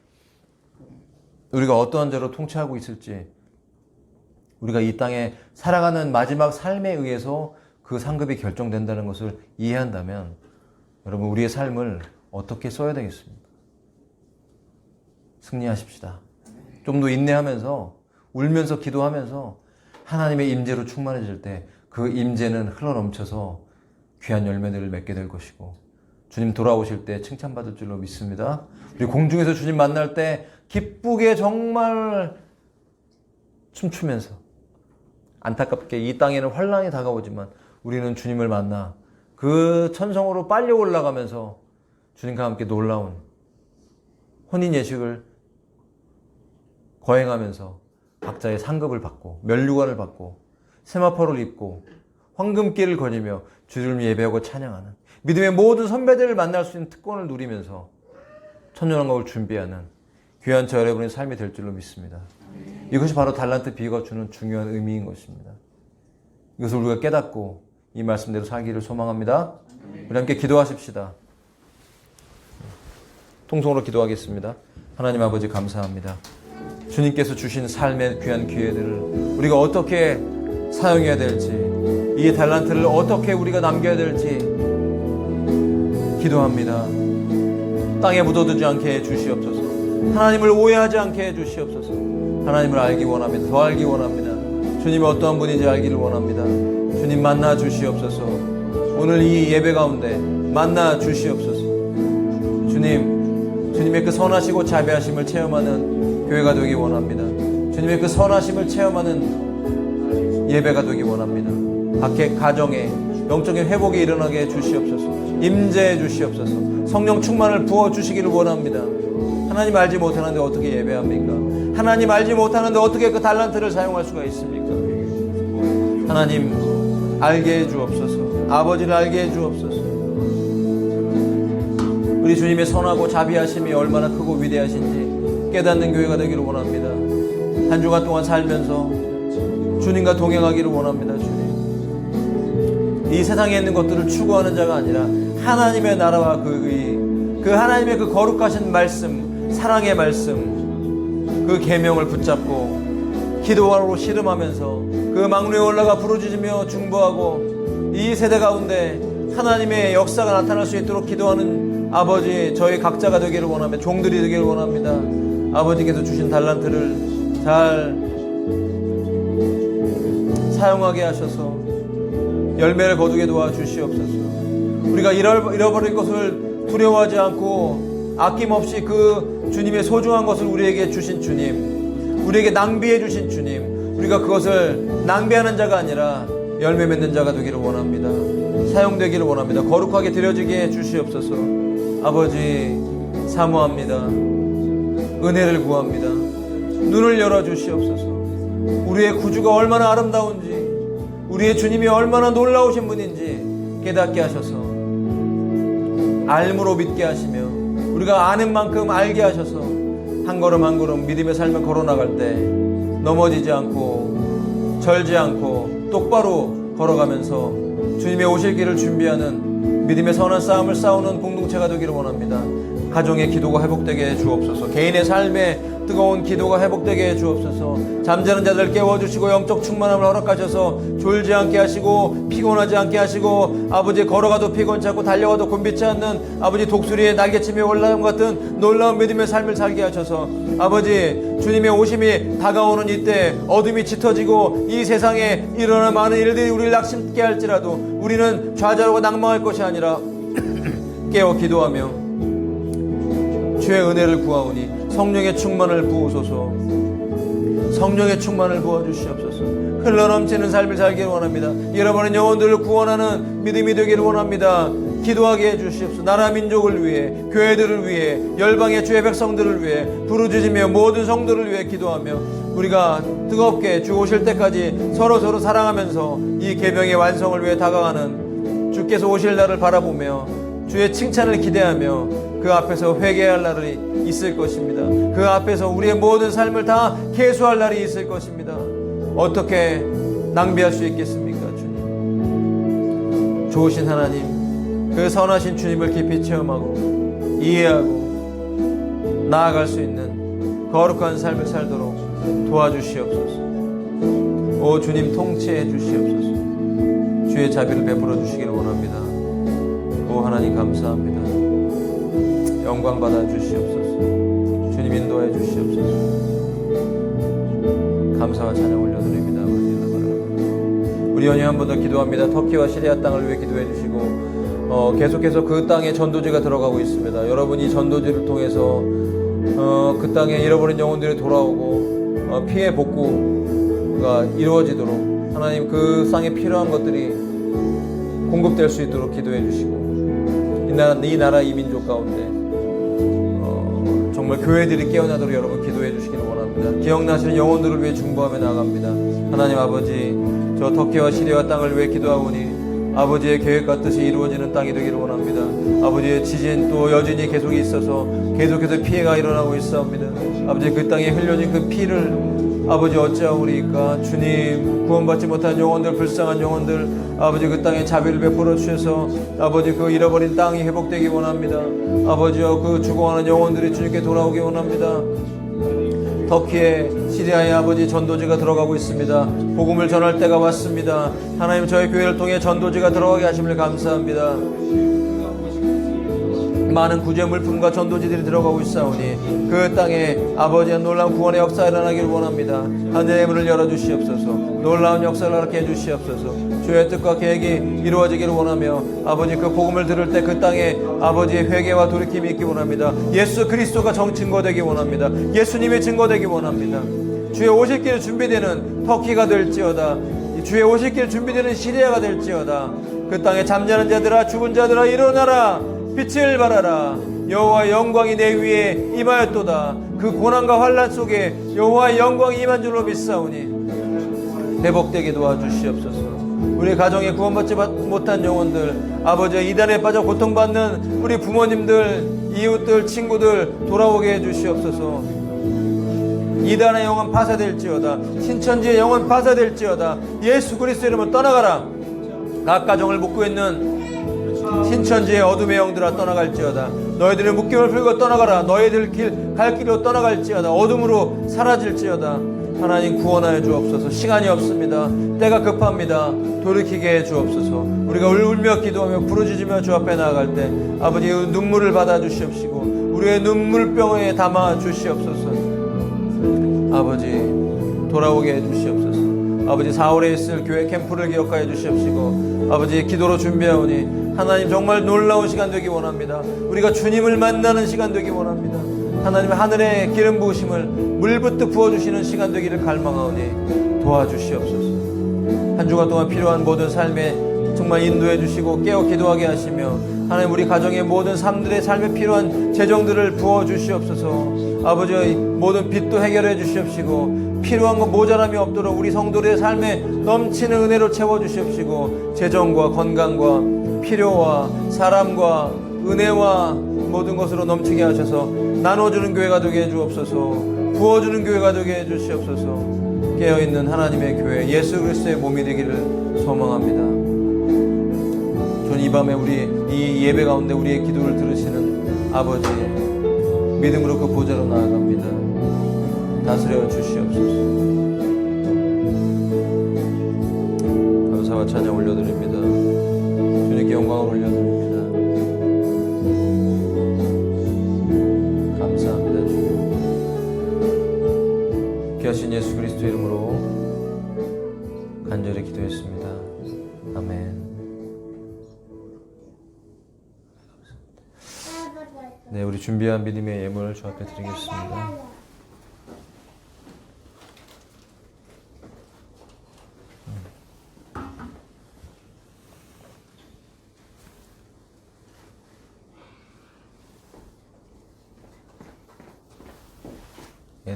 우리가 어떠한 자로 통치하고 있을지 우리가 이 땅에 살아가는 마지막 삶에 의해서 그 상급이 결정된다는 것을 이해한다면 여러분 우리의 삶을 어떻게 써야 되겠습니까? 승리하십시다. 좀 더 인내하면서 울면서 기도하면서 하나님의 임재로 충만해질 때 그 임재는 흘러넘쳐서 귀한 열매들을 맺게 될 것이고 주님 돌아오실 때 칭찬받을 줄로 믿습니다. 우리 공중에서 주님 만날 때 기쁘게 정말 춤추면서 안타깝게 이 땅에는 환난이 다가오지만 우리는 주님을 만나 그 천성으로 빨리 올라가면서 주님과 함께 놀라운 혼인 예식을 거행하면서 각자의 상급을 받고 면류관을 받고 세마포를 입고 황금길을 거니며 주를 예배하고 찬양하는 믿음의 모든 선배들을 만날 수 있는 특권을 누리면서 천년왕국을 준비하는 귀한 저 여러분의 삶이 될 줄로 믿습니다. 이것이 바로 달란트 비유가 주는 중요한 의미인 것입니다. 이것을 우리가 깨닫고 이 말씀대로 살기를 소망합니다. 우리 함께 기도하십시다. 통성으로 기도하겠습니다. 하나님 아버지 감사합니다. 주님께서 주신 삶의 귀한 기회들을 우리가 어떻게 사용해야 될지 이 달란트를 어떻게 우리가 남겨야 될지 기도합니다. 땅에 묻어두지 않게 해 주시옵소서. 하나님을 오해하지 않게 해 주시옵소서. 하나님을 알기 원합니다. 더 알기 원합니다. 주님이 어떠한 분인지 알기를 원합니다. 주님 만나 주시옵소서. 오늘 이 예배 가운데 만나 주시옵소서. 주님의 그 선하시고 자비하심을 체험하는 교회가 되기 원합니다. 주님의 그 선하심을 체험하는 예배가 되기 원합니다. 각계 가정에 영적인 회복이 일어나게 해 주시옵소서. 임재해 주시옵소서. 성령 충만을 부어주시기를 원합니다. 하나님 알지 못하는데 어떻게 예배합니까? 하나님 알지 못하는데 어떻게 그 달란트를 사용할 수가 있습니까? 하나님 알게 해 주옵소서. 아버지를 알게 해 주옵소서. 우리 주님의 선하고 자비하심이 얼마나 크고 위대하신지 깨닫는 교회가 되기를 원합니다. 한 주간 동안 살면서 주님과 동행하기를 원합니다. 주님, 이 세상에 있는 것들을 추구하는 자가 아니라 하나님의 나라와 그 하나님의 그 거룩하신 말씀, 사랑의 말씀, 그 계명을 붙잡고 기도하고 씨름하면서 그 망루에 올라가 부르짖으며 중보하고 이 세대 가운데 하나님의 역사가 나타날 수 있도록 기도하는 아버지, 저희 각자가 되기를 원합니다. 종들이 되기를 원합니다. 아버지께서 주신 달란트를 잘 사용하게 하셔서 열매를 거두게 도와주시옵소서. 우리가 잃어버릴 것을 두려워하지 않고 아낌없이 그 주님의 소중한 것을 우리에게 주신 주님, 우리에게 낭비해 주신 주님, 우리가 그것을 낭비하는 자가 아니라 열매 맺는 자가 되기를 원합니다. 사용되기를 원합니다. 거룩하게 드려지게 해 주시옵소서. 아버지, 사모합니다. 은혜를 구합니다. 눈을 열어 주시옵소서. 우리의 구주가 얼마나 아름다운지, 우리의 주님이 얼마나 놀라우신 분인지 깨닫게 하셔서 알므로 믿게 하시며 우리가 아는 만큼 알게 하셔서 한 걸음 한 걸음 믿음의 삶을 걸어나갈 때 넘어지지 않고 절지 않고 똑바로 걸어가면서 주님의 오실 길을 준비하는 믿음의 선한 싸움을 싸우는 공동체가 되기를 원합니다. 가정의 기도가 회복되게 해 주옵소서. 개인의 삶에 뜨거운 기도가 회복되게 해 주옵소서. 잠자는 자들 깨워주시고 영적 충만함을 허락하셔서 졸지 않게 하시고 피곤하지 않게 하시고 아버지, 걸어가도 피곤치 않고 달려가도 곤비치 않는 아버지, 독수리의 날개침에 올라온 것 같은 놀라운 믿음의 삶을 살게 하셔서 아버지, 주님의 오심이 다가오는 이때 어둠이 짙어지고 이 세상에 일어나는 많은 일들이 우리를 낙심케 할지라도 우리는 좌절하고 낭망할 것이 아니라 깨어 기도하며 주의 은혜를 구하오니 성령의 충만을 부으소서. 성령의 충만을 부어주시옵소서. 흘러넘치는 삶을 살기를 원합니다. 잃어버린 영혼들을 구원하는 믿음이 되기를 원합니다. 기도하게 해주시옵소서. 나라 민족을 위해, 교회들을 위해, 열방의 주의 백성들을 위해 부르짖으며 모든 성도를 위해 기도하며 우리가 뜨겁게 주 오실 때까지 서로 사랑하면서 이 계명의 완성을 위해 다가가는 주께서 오실 날을 바라보며 주의 칭찬을 기대하며 그 앞에서 회개할 날이 있을 것입니다. 그 앞에서 우리의 모든 삶을 다 계수할 날이 있을 것입니다. 어떻게 낭비할 수 있겠습니까, 주님? 좋으신 하나님, 그 선하신 주님을 깊이 체험하고 이해하고 나아갈 수 있는 거룩한 삶을 살도록 도와주시옵소서. 오 주님, 통치해 주시옵소서. 주의 자비를 베풀어 주시기를 원합니다. 오 하나님, 감사합니다. 영광 받아 주시옵소서. 주님, 인도해 주시옵소서. 감사와 찬양 올려드립니다. 아버지, 우리 연이 한 번 더 기도합니다. 터키와 시리아 땅을 위해 기도해 주시고 계속해서 그 땅에 전도지가 들어가고 있습니다. 여러분이 전도지를 통해서 그 땅에 잃어버린 영혼들이 돌아오고 피해 복구가 이루어지도록 하나님, 그 땅에 필요한 것들이 공급될 수 있도록 기도해 주시고 이 나라 이 민족 가운데 정말 교회들이 깨어나도록 여러분 기도해 주시기를 원합니다. 기억나시는 영혼들을 위해 중보하며 나아갑니다. 하나님 아버지, 저 터키와 시리아 땅을 위해 기도하오니 아버지의 계획과 뜻이 이루어지는 땅이 되기를 원합니다. 아버지의 지진 또 여진이 계속 있어서 계속해서 피해가 일어나고 있사옵니다. 아버지, 그 땅에 흘려진 그 피를 아버지 어찌하오리까. 주님, 구원받지 못한 영혼들, 불쌍한 영혼들, 아버지 그 땅에 자비를 베풀어 주셔서 아버지 그 잃어버린 땅이 회복되기 원합니다. 아버지여, 그 죽어가는 영혼들이 주님께 돌아오기 원합니다. 터키에, 시리아에 아버지 전도지가 들어가고 있습니다. 복음을 전할 때가 왔습니다. 하나님, 저희 교회를 통해 전도지가 들어가게 하심을 감사합니다. 많은 구제 물품과 전도지들이 들어가고 있사오니 그 땅에 아버지의 놀라운 구원의 역사가 일어나기를 원합니다. 하늘의 문을 열어주시옵소서. 놀라운 역사를 허락해 주시옵소서. 주의 뜻과 계획이 이루어지기를 원하며 아버지, 그 복음을 들을 때 그 땅에 아버지의 회개와 돌이킴이 있기 원합니다. 예수 그리스도가 증거되기 원합니다. 예수님이 증거되기 원합니다. 주의 오실 길 준비되는 터키가 될지어다. 주의 오실 길 준비되는 시리아가 될지어다. 그 땅에 잠자는 자들아, 죽은 자들아, 일어나라. 빛을 발하라. 여호와의 영광이 내 위에 임하였도다. 그 고난과 환난 속에 여호와의 영광이 임한 줄로 믿사오니 회복되게 도와주시옵소서. 우리 가정에 구원받지 못한 영혼들, 아버지의 이단에 빠져 고통받는 우리 부모님들, 이웃들, 친구들 돌아오게 해주시옵소서. 이단의 영혼 파쇄될지어다. 신천지의 영혼 파쇄될지어다. 예수 그리스도의 이름으로 떠나가라. 각 가정을 묶고 있는 신천지의 어둠의 영들아, 떠나갈지어다. 너희들의 묶임을 풀고 떠나가라. 너희들 갈 길로 떠나갈지어다. 어둠으로 사라질지어다. 하나님 구원하여 주옵소서. 시간이 없습니다. 때가 급합니다. 돌이키게 해 주옵소서. 우리가 울며 기도하며 부르짖으며 주 앞에 나아갈 때 아버지 눈물을 받아 주시옵시고 우리의 눈물병에 담아 주시옵소서. 아버지 돌아오게 해 주시옵소서. 아버지 4월에 있을 교회 캠프를 기억하여 주시옵시고 아버지 기도로 준비하오니 하나님 정말 놀라운 시간 되기 원합니다. 우리가 주님을 만나는 시간 되기 원합니다. 하나님 하늘의 기름 부으심을 물붓듯 부어주시는 시간 되기를 갈망하오니 도와주시옵소서. 한 주간 동안 필요한 모든 삶에 정말 인도해 주시고 깨어 기도하게 하시며 하나님 우리 가정의 모든 삶들의 삶에 필요한 재정들을 부어주시옵소서. 아버지의 모든 빚도 해결해 주시옵시고 필요한 것 모자람이 없도록 우리 성도들의 삶에 넘치는 은혜로 채워주시옵시고 재정과 건강과 필요와 사람과 은혜와 모든 것으로 넘치게 하셔서 나눠주는 교회가 되게 해주옵소서. 부어주는 교회가 되게 해주시옵소서. 깨어있는 하나님의 교회 예수 그리스도의 몸이 되기를 소망합니다. 저는 이 밤에 우리 이 예배 가운데 우리의 기도를 들으시는 아버지 믿음으로 그 보좌로 나아갑니다. 다스려 주시옵소서. 감사와 찬양 올려드립니다. 주님께 영광을 올려드립니다. 감사합니다. 주님 귀하신 예수 그리스도 이름으로 간절히 기도했습니다. 아멘. 네, 우리 준비한 믿음의 예물을 주 앞에 드리겠습니다.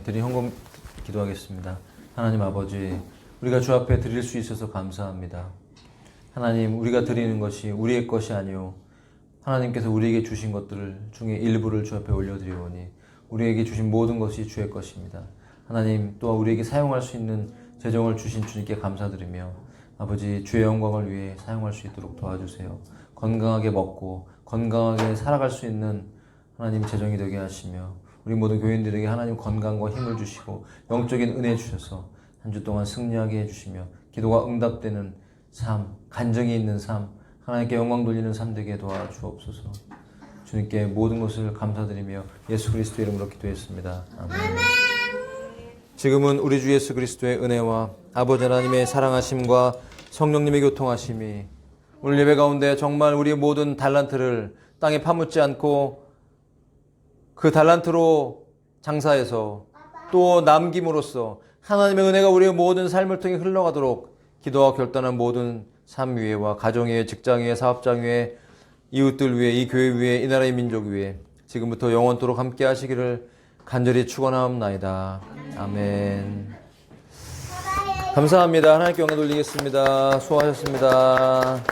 드린 헌금 기도하겠습니다. 하나님 아버지, 우리가 주 앞에 드릴 수 있어서 감사합니다. 하나님, 우리가 드리는 것이 우리의 것이 아니오 하나님께서 우리에게 주신 것들 중에 일부를 주 앞에 올려드리오니 우리에게 주신 모든 것이 주의 것입니다. 하나님, 또한 우리에게 사용할 수 있는 재정을 주신 주님께 감사드리며 아버지, 주의 영광을 위해 사용할 수 있도록 도와주세요. 건강하게 먹고 건강하게 살아갈 수 있는 하나님 재정이 되게 하시며 우리 모든 교인들에게 하나님 건강과 힘을 주시고 영적인 은혜 주셔서 한 주 동안 승리하게 해주시며 기도가 응답되는 삶, 간증이 있는 삶, 하나님께 영광 돌리는 삶 되게 도와주옵소서. 주님께 모든 것을 감사드리며 예수 그리스도 이름으로 기도했습니다. 아멘. 지금은 우리 주 예수 그리스도의 은혜와 아버지 하나님의 사랑하심과 성령님의 교통하심이 오늘 예배 가운데 정말 우리의 모든 달란트를 땅에 파묻지 않고 그 달란트로 장사해서 또 남김으로써 하나님의 은혜가 우리의 모든 삶을 통해 흘러가도록 기도와 결단한 모든 삶 위에와 가정 위에 직장 위에 사업장 위에 이웃들 위에 이 교회 위에 이 나라의 민족 위에 지금부터 영원토록 함께 하시기를 간절히 축원하옵나이다. 아멘. 감사합니다. 하나님께 영광 돌리겠습니다. 수고하셨습니다.